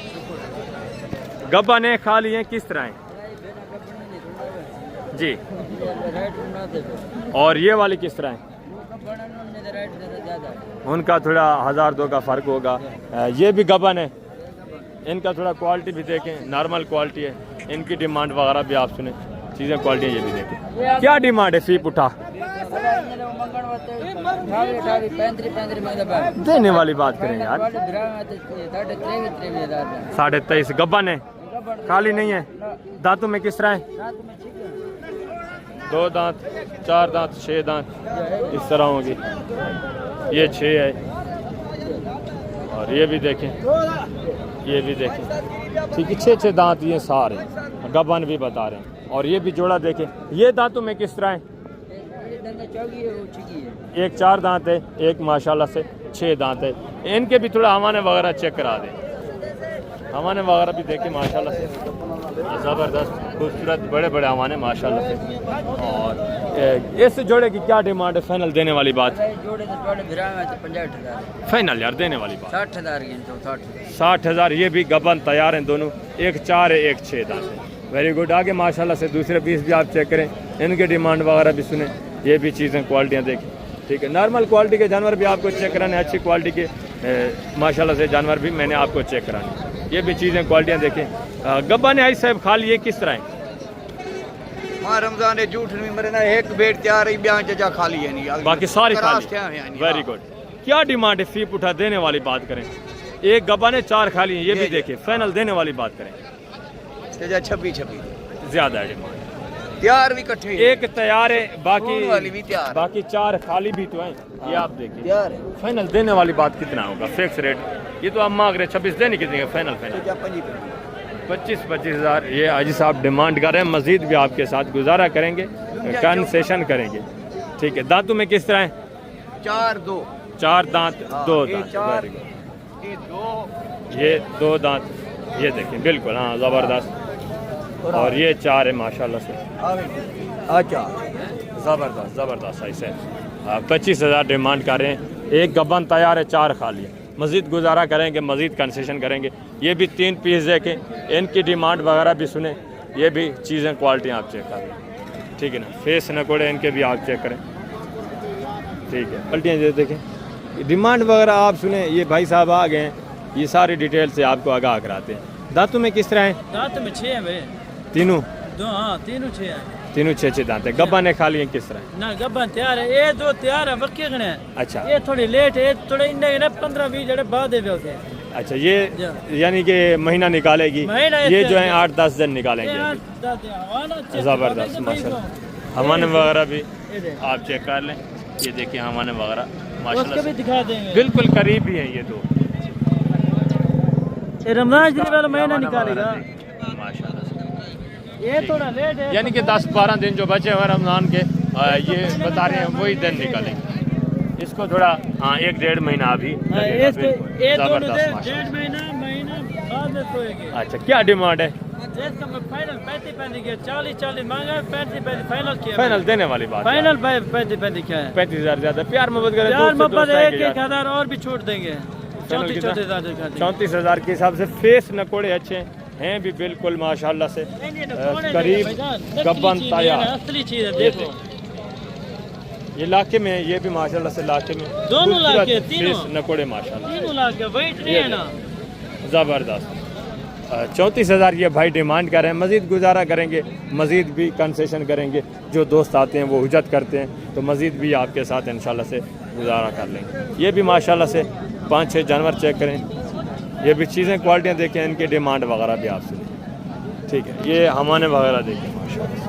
गब्बा ने खा लिए किस तरह है जी? और ये वाली किस तरह है? उनका थोड़ा 1,000-2 का फ़र्क होगा। ये भी गबन है, इनका थोड़ा क्वालिटी भी देखें, नॉर्मल क्वालिटी है। इनकी डिमांड वगैरह भी आप सुने, चीज़ें क्वालिटी ये भी देखें। क्या डिमांड है फी पुठा? देने वाली बात करें यार। 23.5 गबन है, खाली नहीं है। दांतों में किस तरह है? 2 दांत 4 दांत 6 दांत इस तरह होगी। ये 6 है। और ये भी देखें, ये भी देखें, ठीक है। 6 दांत ये सारे गबन भी बता रहे हैं। और ये भी जोड़ा देखें। ये दांतों में किस तरह है? एक 4 दांत है, एक माशाल्लाह से 6 दांत है। इनके भी थोड़ा हवाने वगैरह चेक करा दें, हवाने वगैरह भी देखें माशाल्लाह से। ज़बरदस्त खूबसूरत बड़े बड़े हवाने माशाल्लाह से। और इस जोड़े की क्या डिमांड है? फाइनल देने वाली बात? फाइनल यार देने वाली बात 60,000। ये भी गबन तैयार हैं दोनों, एक 4 है एक 6 दांत है। Very good. आगे माशाल्लाह से दूसरे पीस भी आप चेक करें, इनके डिमांड वगैरह भी सुने, ये भी चीज़ें क्वालिटियाँ देखें, ठीक है। नॉर्मल क्वालिटी के जानवर भी आपको चेक कराने, अच्छी क्वालिटी के माशाल्लाह से जानवर भी मैंने आपको चेक कराने। ये भी चीज़ें क्वालिटियाँ देखें। गब्बा ने आई साहब खा लिए किस तरह है? हाँ रमजान है, झूठ नहीं मरे ना, एक बेट तैयार है, ब्याह जजा खाली है नहीं, बाकी सारी खाली। Very good. क्या डिमांड है फी पुठा? देने वाली बात करें। एक गब्बा ने 4 खा लिए, ये भी देखें। फाइनल देने वाली बात करें। 26 ज़्यादा है डिमांड। तैयार भी इकट्ठे, एक तैयार है, बाकी वाली भी तैयार, बाकी 4 खाली भी तो हैं। ये आप देखिए तैयार है। फाइनल देने वाली बात कितना होगा? फिक्स रेट ये तो आप मांग रहे 26, देने कितने? फाइनल 25,000 ये हाजी साहब डिमांड कर रहे हैं। मजीद भी आपके साथ गुजारा करेंगे, कंसेशन करेंगे, ठीक है। दांतों में किस तरह है? 4 दांत 2 दांत। ये 2 दांत, ये देखें बिल्कुल, हाँ ज़बरदस्त। और ये 4 है माशाल्लाह से। अच्छा ज़बरदस्त ज़बरदस्त। ऐसे 25,000 डिमांड कर रहे हैं। एक गबन तैयार है, 4 खाली है। मज़ीद गुजारा करेंगे, मज़ीद कंसेशन करेंगे। ये भी 3 पीस देखें, इनकी डिमांड वगैरह भी सुने, ये भी चीज़ें क्वालिटी आप चेक करें, ठीक है ना। फेस नकोड़े इनके भी आप चेक करें, ठीक है। क्वालिटियाँ देखें, डिमांड वगैरह आप सुने। ये भाई साहब आ गए हैं, ये सारी डिटेल से आपको आगाह कराते हैं। दांतों में किस तरह है? दांत में 6 है भाई, तीनों? हाँ तीनों 6 है। तीनों 6 दांत है। गब्बा ने खा लिए किस तरह? ना गब्बन तैयार है, ये 2 तैयार है, वक्के गणे। अच्छा, ये थोड़ी लेट है, थोड़े इन्ने 15-20 जड़े बाद है। अच्छा, ये यानी कि महीना निकालेगी, महीना ये इससे जो है अच्छा। 8-10 दिन निकालेंगे। ज़बरदस्त माशाल्लाह। हवाने वगैरह भी आप चेक कर लें, ये देखिए हवाने वगैरह उसको माशाल्लाह भी से दिखा देंगे। बिल्कुल करीब ही हैं ये दो। ये रमजान शरीफ वाला महीना निकालेगा, माशाल्लाह से। ये थोड़ा लेट है। यानी कि 10-12 दिन जो बचे हुए रमज़ान के, ये बता रहे हैं वही दिन निकालेंगे। इसको थोड़ा 1-1.5 महीना अभी लगेगा, इसको बिल्कुल। ये दोनों ज़बरदस्त माशाल्लाह। 1.5 महीना बाद में सोएंगे। अच्छा, क्या डिमांड है? इसका मैं फाइनल 35 किया, 40 मांगा, 35 फाइनल किया। फाइनल देने वाली बात है। फाइनल 35 क्या है? 35,000 ज्यादा प्यार मोहब्बत करें, यार दोस्त से मोहब्बत दोस्त है कि 1-1 यार। हजार और भी छूट देंगे। 34,000 दिखा देंगे। 34,000 के हिसाब से फेस नकोड़े अच्छे हैं भी बिल्कुल माशाल्लाह से। करीब गब्बन तैयार। असली चीज है, देखो ये लाके में, ये भी माशाल्लाह से लाके में दोनों खूबसूरत लाके, तीनों। फेस नकोड़े माशाल्लाह 3 लाख का वेट नहीं है ना। ज़बरदस्त। 34,000 ये भाई डिमांड कर रहे हैं। मज़ीद गुजारा करेंगे, मज़ीद भी कंसेशन करेंगे। जो दोस्त आते हैं वो हुज्जत करते हैं, तो मज़ीद भी आपके साथ इंशाल्लाह से गुजारा कर लेंगे। ये भी माशाल्लाह से 5-6 जानवर चेक करें, ये भी चीज़ें क्वालिटियाँ देखें, इनकी डिमांड वगैरह भी आपसे देखें। ठीक है, ये हमाने वगैरह देखें माशाल्लाह से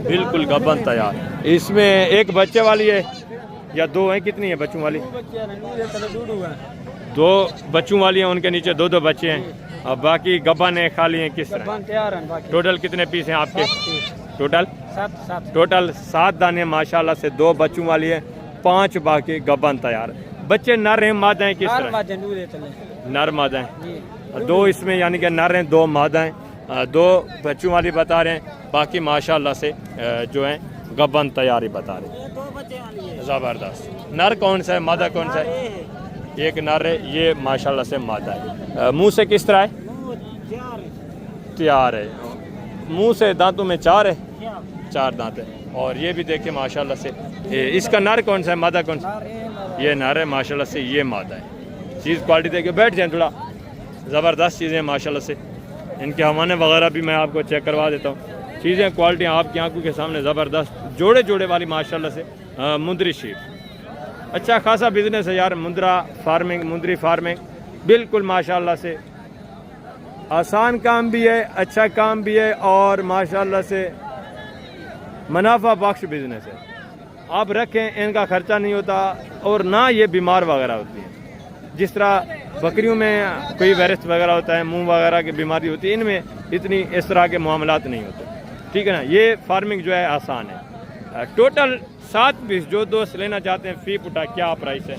बिल्कुल गबन तैयार। इसमें एक बच्चे वाली है या दो हैं? कितनी है बच्चों वाली? 2 बच्चों वाली हैं, उनके नीचे 2-2 बच्चे हैं, और बाकी गबन है खाली हैं। किस तरह टोटल कितने पीस हैं आपके? टोटल 7 दाने माशाल्लाह से। 2 बच्चों वाली है, 5 बाकी गबन तैयार। बच्चे नर हैं मादा हैं? किस तरह नर मादा हैं? 2 इसमें यानी कि नर हैं, 2 मादा हैं। 2 बच्चों वाली बता रहे हैं, बाकी माशाल्लाह से जो हैं गबन तैयारी बता रहे हैं। ज़बरदस्त। नर कौन सा है, मादा कौन सा है? एक नर है, ये माशाल्लाह से मादा है। मुंह से किस तरह है? तैयार है। मुंह से दांतों में 4 है, 4 दांत है। और ये भी देखिए माशाल्लाह से, इसका नर कौन सा है, मादा कौन सा? ये नर है माशाल्लाह से, ये मादा है। चीज़ क्वालिटी देखिए, बैठ जाए थोड़ा। ज़बरदस्त चीज़ें माशाल्लाह से। इनके हवाने वगैरह भी मैं आपको चेक करवा देता हूँ। चीज़ें क्वालिटी आपकी आंखों के सामने ज़बरदस्त, जोड़े वाली माशाल्लाह से। मुंदरी शीप अच्छा खासा बिजनेस है यार, मुंदरी फार्मिंग बिल्कुल माशाल्लाह से आसान काम भी है, अच्छा काम भी है, और माशाल्लाह से मुनाफा बख्श बिजनेस है। आप रखें, इनका खर्चा नहीं होता, और ना ये बीमार वगैरह होती है। जिस तरह बकरियों में कोई वायरस वगैरह होता है, मुंह वगैरह की बीमारी होती है, इनमें इतनी इस तरह के मामलात नहीं होते। ठीक है ना, ये फार्मिंग जो है आसान है। टोटल 7 पीस जो दोस्त लेना चाहते हैं, फी पुटा क्या प्राइस है?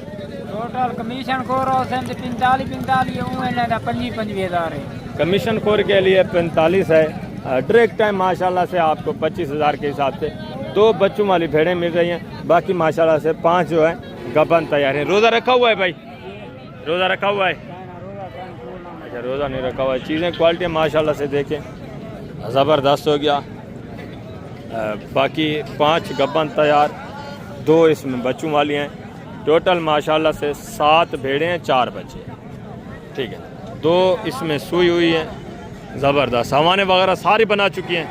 टोटल कमीशन खोर 45,000 है। कमीशन खोर के लिए 45 है। डायरेक्ट टाइम माशाल्लाह से आपको 25,000 के हिसाब से 2 बच्चों वाली भेड़ें मिल रही हैं, बाकी माशाल्लाह से 5 जो है गबन तैयार है। रोज़ा रखा हुआ है भाई? रोज़ा रखा हुआ है? अच्छा, रोज़ा नहीं रखा हुआ है। चीज़ें क्वालिटी माशाल्लाह से देखें, ज़बरदस्त हो गया। बाकी 5 गबन तैयार, 2 इसमें बच्चों वाली हैं। टोटल माशाल्लाह से 7 भेड़ें हैं, 4 बच्चे। ठीक है, 2 इसमें सुई हुई हैं। ज़बरदस्त हवाने वगैरह सारी बना चुकी हैं।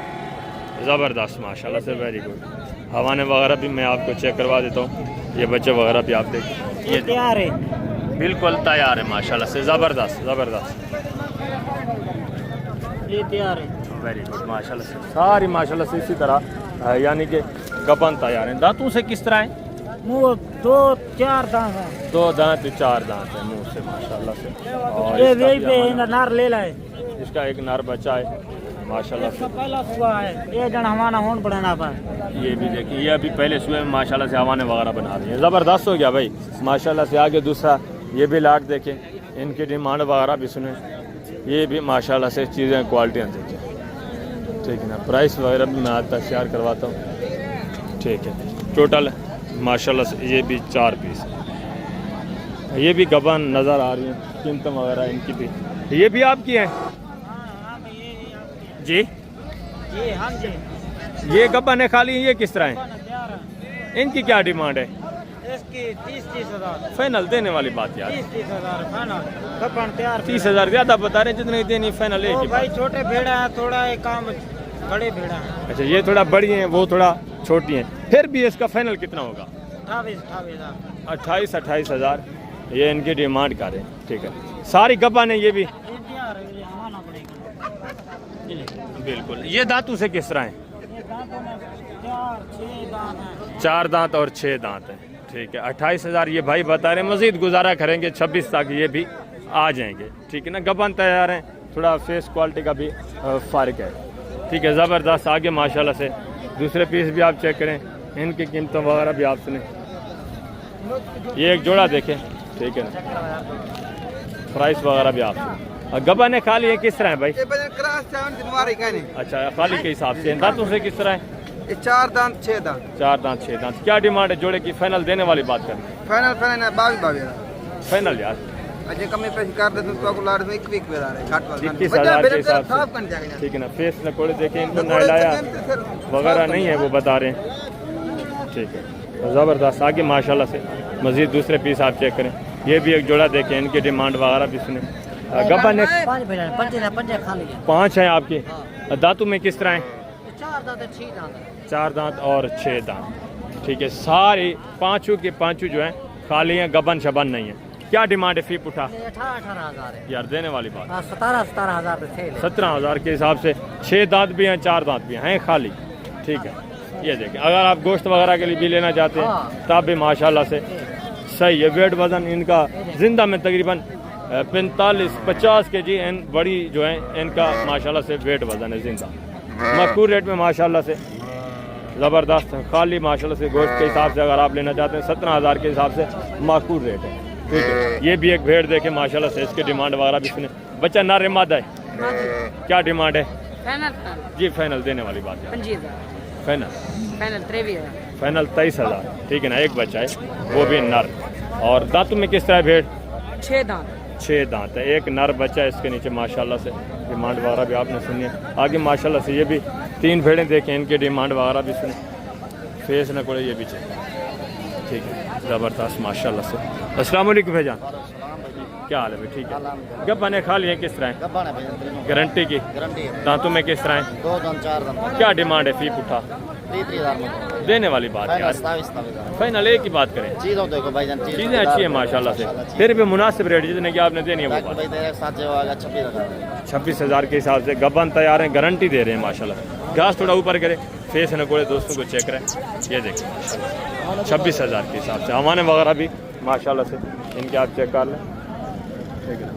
ज़बरदस्त माशाल्लाह से, वेरी गुड। हवाने वगैरह भी मैं आपको चेक करवा देता हूँ। ये बच्चे वगैरह भी आप देखें, ये तैयार है, बिल्कुल तैयार है माशाल्लाह से। ज़बरदस्त ये तैयार है। वेरी गुड माशाल्लाह से, सारी माशाल्लाह से इसी तरह यानी कि गबन तैयार हैं। दांतों से किस तरह है? मुँह 2-4 दांत है। 2 दांत 4 दांत है मुंह से माशाल्लाह से। और ये इसका वही भी पे हमारा- नार ले लाए, इसका एक नर बच्चा है माशाल्लाह से। पहला हुआ है ये जन हमारा होन बढ़ाना पाए। ये भी देखिए, ये अभी पहले सुबह में माशाल्लाह से हवाने वगैरह बना रही है। ज़बरदस्त हो गया भाई माशाल्लाह से। आगे दूसरा ये भी लाट देखें, इनकी डिमांड वगैरह भी सुने। ये भी माशाल्लाह से चीज़ें क्वालिटियाँ देखें। ठीक है ना, प्राइस वगैरह भी मैं आता शेयर करवाता हूँ। ठीक है, टोटल माशाल्लाह से ये भी 4 पीस। ये भी गबन नज़र आ रही हैं, कीमतें वगैरह इनकी भी। ये भी आपकी हैं जी? ये हम जी ये गबन है खाली, ये किस तरह है? इनकी क्या डिमांड है? इसकी 30,000 फाइनल देने वाली बात यार। 30,000 फाइनल कपन तैयार। 30,000 ज़्यादा बता रहे हैं, जितने देनी फाइनल है। भाई छोटे भेड़ा है, थोड़ा एक काम बड़े भेड़ा है। अच्छा, ये थोड़ा बड़ी हैं, वो थोड़ा छोटी हैं, फिर भी इसका फाइनल कितना होगा? 28,000। 28,000 ये इनकी डिमांड कर रहे हैं। ठीक है, सारी गब्बन है ये भी। बिल्कुल। ये दांतों से किस तरह हैं? 4 दांत और 6 दांत हैं। ठीक है, 28,000 ये भाई बता रहे हैं। मजीद गुजारा करेंगे 26 तक ये भी आ जाएंगे। ठीक है ना, गबन तैयार हैं, थोड़ा फेस क्वालिटी का भी फ़र्क है। ठीक है, ज़बरदस्त। आगे माशाल्लाह से दूसरे पीस भी आप चेक करें, इनकी कीमतों वगैरह भी आप सुने। ये एक जोड़ा देखें। ठीक है ना, प्राइस वगैरह भी आप सुने। और गबन है खाली है किस तरह है भाई? अच्छा, खाली के हिसाब से। दांतों से किस तरह है? 4 दांत 6 दांत। 4 दांत 6 दांत। क्या डिमांड है जोड़े की? फाइनल देने वाली बात करें। फाइनल 22 फाइनल यार अजय कमी पैसे कर दे तो लाड़ में 21 पे आ रहा है 21,000 के हिसाब से। ठीक है ना, फेस न कोड़े देखें, इनको नहलाया वगैरह नहीं है वो बता रहे हैं। ठीक है, ज़बरदस्त। आगे माशाल्लाह से मज़ीद दूसरे पीस आप चेक करें। ये भी एक जोड़ा देखें, इनकी डिमांड वगैरह भी सुने। गब्बन 5 हैं आपकी। दांतों में किस तरह हैं? 4 दांत और 6 दांत। ठीक है, सारी पाँचों के पाँचों जो हैं खाली हैं, गबन शबन नहीं है। क्या डिमांड है? फी पुठा 18,000 है यार, देने वाली बात। 17,000 थे। 17,000 के हिसाब से 6 दांत भी हैं, 4 दांत भी हैं खाली। ठीक है, ये देखें। अगर आप गोश्त वगैरह के लिए भी लेना चाहते हैं तब भी माशाल्लाह से सही है। वेट वज़न इनका जिंदा में तकरीबन 45-50 के जी बड़ी जो है इनका माशाल्लाह से वेट वज़न है जिंदा। मकबूल रेट में माशाल्लाह से ज़बरदस्त खाली माशाल्लाह से गोश्त के हिसाब से अगर आप लेना चाहते हैं 17,000 के हिसाब से मकबूल रेट है। ठीक है, ये भी एक भेड़ देखे माशाल्लाह से, इसकी डिमांड वगैरह भी सुने। बच्चा नर है मादा है? क्या डिमांड है? जी फाइनल देने वाली बात है। फाइनल 23,000। ठीक है ना, एक बच्चा है वो भी नर। और दांतों में किस तरह भेड़? 6 दांत है, एक नर बच्चा है इसके नीचे माशाल्लाह से। डिमांड वगैरह भी आपने सुनी है। आगे माशाल्लाह से ये भी 3 भेड़ें देखें, इनकी डिमांड वगैरह भी सुने। फेस न कोड़े ये भी चाहिए। ठीक है, ज़बरदस्त माशाल्लाह से। अस्सलाम वालेकुम भाईजान, क्या हाल है भाई? ठीक है, गब्बन है खाली है किस तरह है? गारंटी की। दांतों में किस तरह है? 2 दांत 4 दांत। क्या डिमांड है? फी पुठा 30,000 देने वाली बात है यार। फाइनल एक ही बात करें। चीज़ों देखो भाईजान, चीज़ें अच्छी है माशाल्लाह से, फिर भी मुनासिब रेट जितने की आपने देनी है वो बात। 26,000 के हिसाब से गब्बन तैयार हैं, गारंटी दे रहे हैं माशाल्लाह। घास थोड़ा ऊपर करे, फेस न कोड़े दोस्तों को चेक करें। ये देखिए 26,000 के हिसाब से। हमारे वगैरह भी माशाल्लाह से इनके आप चेक कर लें। ठीक है,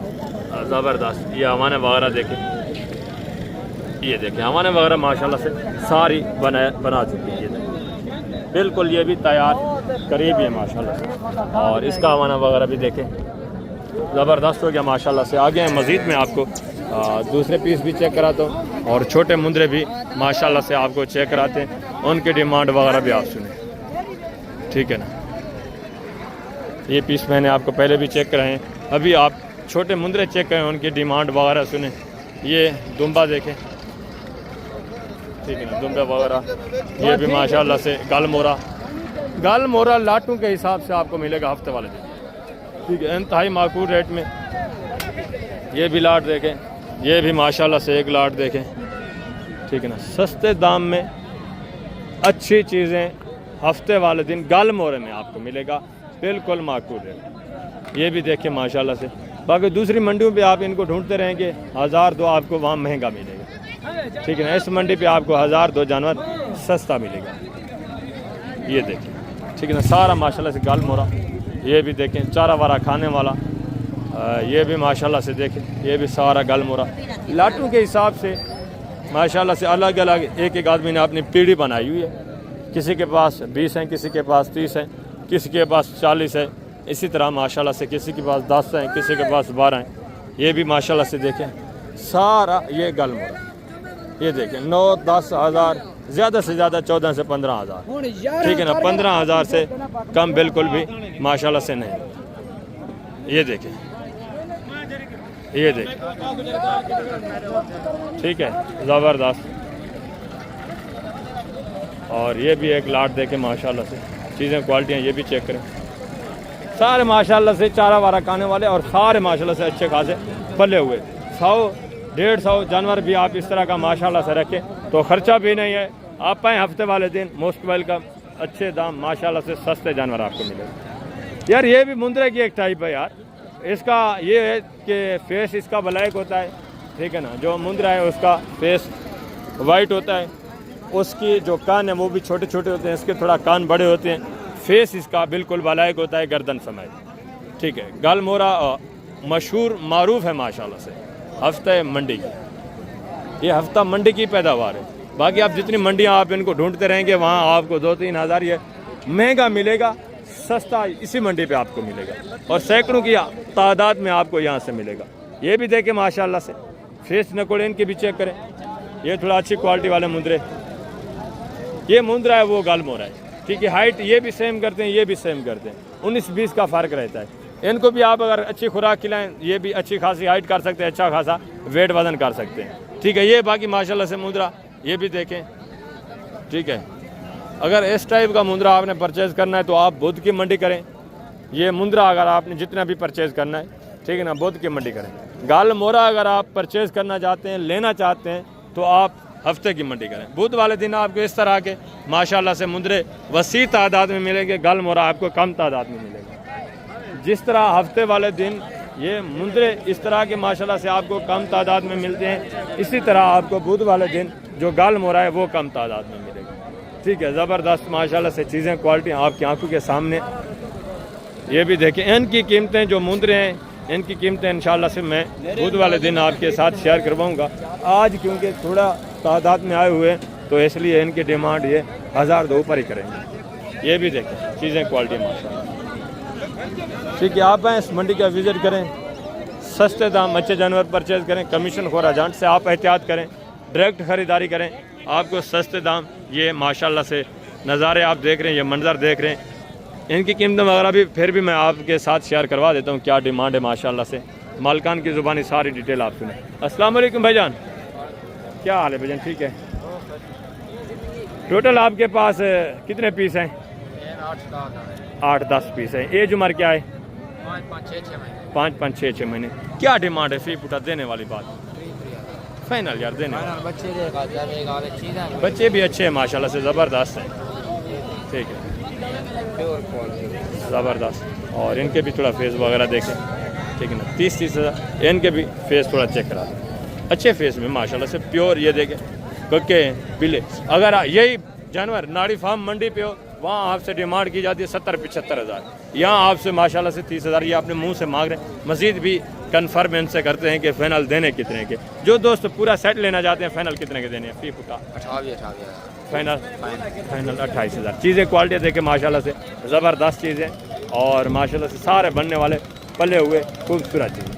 ज़बरदस्त। ये हमारे वगैरह देखें, ये देखें हमारे वगैरह माशाल्लाह से सारी बना चुकी है। ये देखें बिल्कुल, ये भी तैयार करीब है माशाल्लाह से। और इसका हमारा वगैरह भी देखें, ज़बरदस्त हो गया माशाल्लाह से। आगे मज़ीद में आपको दूसरे पीस भी चेक कराता हूँ और छोटे मुंदरे भी माशाल्लाह से आपको चेक कराते हैं, उनकी डिमांड वगैरह भी आप सुने। ठीक है ना, ये पीस मैंने आपको पहले भी चेक कराए हैं, अभी आप छोटे मुंदरे चेक करें, उनकी डिमांड वगैरह सुने। ये दुम्बा देखें। ठीक है ना, दुम्बे वगैरह ये भी माशाल्लाह से। गल मोरा लाटों के हिसाब से आपको मिलेगा हफ्ते वाले दिन। ठीक है, इंतहाई माकूल रेट में। ये भी लाट देखें, ये भी माशाल्लाह से एक लाट देखें। ठीक है ना, सस्ते दाम में अच्छी चीज़ें हफ्ते वाले दिन गल मोरे में आपको मिलेगा, बिल्कुल माकूल रेट। ये भी देखें माशाल्लाह से। बाकी दूसरी मंडियों पे आप इनको ढूंढते रहेंगे 1,000-2 आपको वहाँ महंगा मिलेगा। ठीक है ना, इस मंडी पे आपको 1,000-2 जानवर सस्ता मिलेगा। ये देखें। ठीक है ना, सारा माशाल्लाह से गल मोरा। ये भी देखें चारा वारा खाने वाला। ये भी माशाल्लाह से देखें, ये भी सारा गल मोरा। लाटों के हिसाब से माशाल्लाह से अलग अलग एक आदमी ने अपनी पीढ़ी बनाई हुई है। किसी के पास 20 हैं, किसी के पास 30 हैं, किसी के पास 40 है। इसी तरह माशाल्लाह से किसी के पास 10 हैं, किसी के पास 12 हैं। ये भी माशाल्लाह से देखें सारा ये गल मोरा। ये देखें 9-10 हज़ार, ज़्यादा से ज़्यादा 14 से 15 हज़ार। ठीक है ना, 15 हज़ार से कम बिल्कुल भी माशाल्लाह से नहीं। ये देखें, ये देखें। ठीक है, ज़बरदस्त। और ये भी एक लाट देखें माशाल्लाह से। चीज़ें क्वालिटियाँ ये भी चेक करें। सारे माशाल्लाह से चारा वारा खाने वाले और सारे माशाल्लाह से अच्छे खासे पले हुए। 100-150 जानवर भी आप इस तरह का माशाल्लाह से रखें तो ख़र्चा भी नहीं है। आप आएँ हफ्ते वाले दिन, मोस्ट वेलकम। अच्छे दाम माशाल्लाह से सस्ते जानवर आपको मिलेंगे। यार ये भी मुंद्रा की एक टाइप है यार। इसका ये है कि फेस इसका ब्लैक होता है, ठीक है ना। जो मुंद्रा है उसका फेस वाइट होता है, उसकी जो कान है वो भी छोटे छोटे होते हैं, इसके थोड़ा कान बड़े होते हैं। फेस इसका बिल्कुल ब्लैक होता है, गर्दन समेत, ठीक है। गल मोरा मशहूर मारूफ है माशाल्लाह से हफ्ता मंडी की। ये हफ्ता मंडी की पैदावार है। बाकी आप जितनी मंडियाँ आप इनको ढूंढते रहेंगे वहाँ आपको 2-3 हज़ार ये महंगा मिलेगा, सस्ता इसी मंडी पे आपको मिलेगा और सैकड़ों की तादाद में आपको यहाँ से मिलेगा। ये भी देखें माशाल्लाह से फेस नकोड़े इनके भी चेक करें। ये थोड़ा अच्छी क्वालिटी वाले मुंद्रे, ये मुंद्रा है वो गल मोरा है, ठीक है। हाइट ये भी सेम करते हैं, ये भी सेम करते हैं, 19-20 का फ़र्क रहता है। इनको भी आप अगर अच्छी खुराक खिलाएं ये भी अच्छी खासी हाइट कर सकते हैं, अच्छा खासा वेट वजन कर सकते हैं, ठीक है। ये बाकी माशाल्लाह से मुंद्रा ये भी देखें, ठीक है। अगर इस टाइप का मुंद्रा आपने परचेज़ करना है तो आप बुध की मंडी करें। ये मुंद्रा अगर आपने जितना भी परचेज़ करना है, ठीक है ना, बुध की मंडी करें। गाल मोरा अगर आप परचेज़ करना चाहते हैं, लेना चाहते हैं तो आप हफ्ते की मंडी करें। बुध वाले दिन आपको इस तरह के माशाल्लाह से मुंद्रे वसी तादाद में मिलेंगे, गल मोरा आपको कम तादाद में मिलेगा। जिस तरह हफ्ते वाले दिन ये मुंद्रे इस तरह के माशाल्लाह से आपको कम तादाद में मिलते हैं, इसी तरह आपको बुध वाले दिन जो गल मोरा है वो कम तादाद में मिलेगा, ठीक है। ज़बरदस्त माशाल्लाह से चीज़ें, क्वालिटी आपकी आंखों के सामने। ये भी देखें इनकी कीमतें, जो मुंद्रे हैं इनकी कीमतें इंशाल्लाह से मैं बुध वाले दिन आपके साथ शेयर करवाऊँगा। आज क्योंकि थोड़ा तादाद में आए हुए हैं तो इसलिए इनकी डिमांड ये 1000 के ऊपर ही करेंगे। ये भी देखें चीज़ें, क्वालिटी माशाल्लाह, ठीक है। आप आएँ इस मंडी का विज़िट करें, सस्ते दाम अच्छे जानवर परचेज़ करें, कमीशन खोर एजेंट से आप एहतियात करें, डायरेक्ट ख़रीदारी करें, आपको सस्ते दाम ये माशाल्लाह से नज़ारे आप देख रहे हैं, ये मंज़र देख रहे हैं। इनकी कीमतें वगैरह भी फिर भी मैं आपके साथ शेयर करवा देता हूँ, क्या डिमांड है माशाल्लाह से। मालकान की ज़ुबानी सारी डिटेल आप सुने। अस्सलाम वालेकुम भाईजान, क्या हाल है भाईजान? ठीक है। टोटल आपके पास कितने पीस हैं? 8-10 पीस हैं। एज उम्र क्या है? 5-6 महीने। क्या डिमांड है फी फुटा देने वाली बात? फाइनल यार देने वाले। बच्चे भी अच्छे हैं माशाल्लाह से, ज़बरदस्त हैं, ठीक है, ज़बरदस्त। और इनके भी थोड़ा फेस वगैरह देखें, ठीक है ना। 30 हज़ार इनके भी फेस थोड़ा चेक करा दें, अच्छे फेस में माशाल्लाह से प्योर। ये देखें कक्के पिले। अगर यही जानवर नाड़ी फार्म मंडी पे हो वहाँ आपसे डिमांड की जाती है 70-75 हज़ार, यहाँ आपसे माशाल्लाह से 30 हज़ार ये अपने मुंह से मांग रहे हैं। मज़ीद भी कन्फर्म इनसे करते हैं कि फ़ाइनल देने कितने के। जो दोस्त पूरा सेट लेना चाहते हैं फ़ाइनल कितने के देने हैं? फी फुटा 28 फाइनल 28 हज़ार। चीज़ें क्वालिटी देखे माशाल्लाह से ज़बरदस्त चीज़ें और माशाल्लाह से सारे बनने वाले पले हुए खूबसूरत चीज़ें।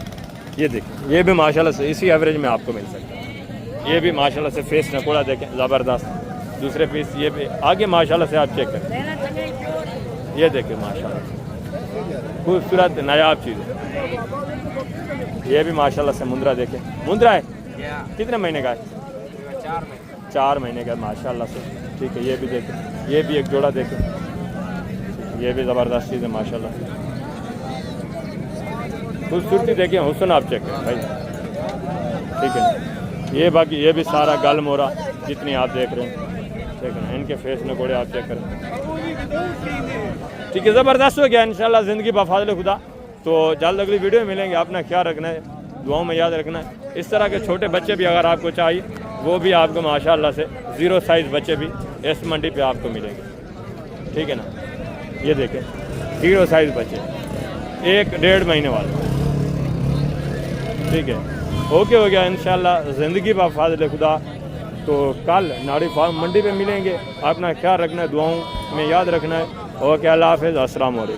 ये देखिए, ये भी माशाल्लाह से इसी एवरेज में आपको मिल सकता है। ये भी माशाल्लाह से फेस नकोड़ा देखें, ज़बरदस्त। दूसरे पीस ये भी आगे माशाल्लाह से आप चेक करें, ये देखें माशाल्लाह खूबसूरत नायाब चीज़ है। ये भी माशाल्लाह से मुंद्रा देखें, मुंद्रा है कितने महीने का है? 4 महीने का माशाल्लाह से, ठीक है। ये भी देखें, ये भी एक जोड़ा देखें, ये भी ज़बरदस्त चीज़ है माशाल्लाह। खूबसूरती देखें, हुस्न आप चेक करें भाई, ठीक है। ये बाकी ये भी सारा गल मोरा जितनी आप देख रहे हैं, ठीक है। इनके फेस नकोड़े आप चेक करें, ठीक है। ज़बरदस्त हो गया इंशाल्लाह ज़िंदगी बफाज़िल खुदा। तो जल्द अगली वीडियो में मिलेंगे। अपना ख्याल रखना है, दुआओं में याद रखना है। इस तरह के छोटे बच्चे भी अगर आपको चाहिए वो भी आपको माशाल्लाह से 0 साइज़ बच्चे भी इस मंडी पे आपको मिलेंगे, ठीक है ना। ये देखें 0 साइज़ बच्चे 1-1.5 महीने वाले, ठीक है। ओके हो गया इंशाल्लाह ज़िंदगी बफाज़िल खुदा। तो कल नाड़ी फार्म मंडी पे मिलेंगे। अपना ख्याल रखना है, दुआओं में याद रखना है। ओके, अल्लाह हाफ़िज़, अस्सलाम वालेकुम।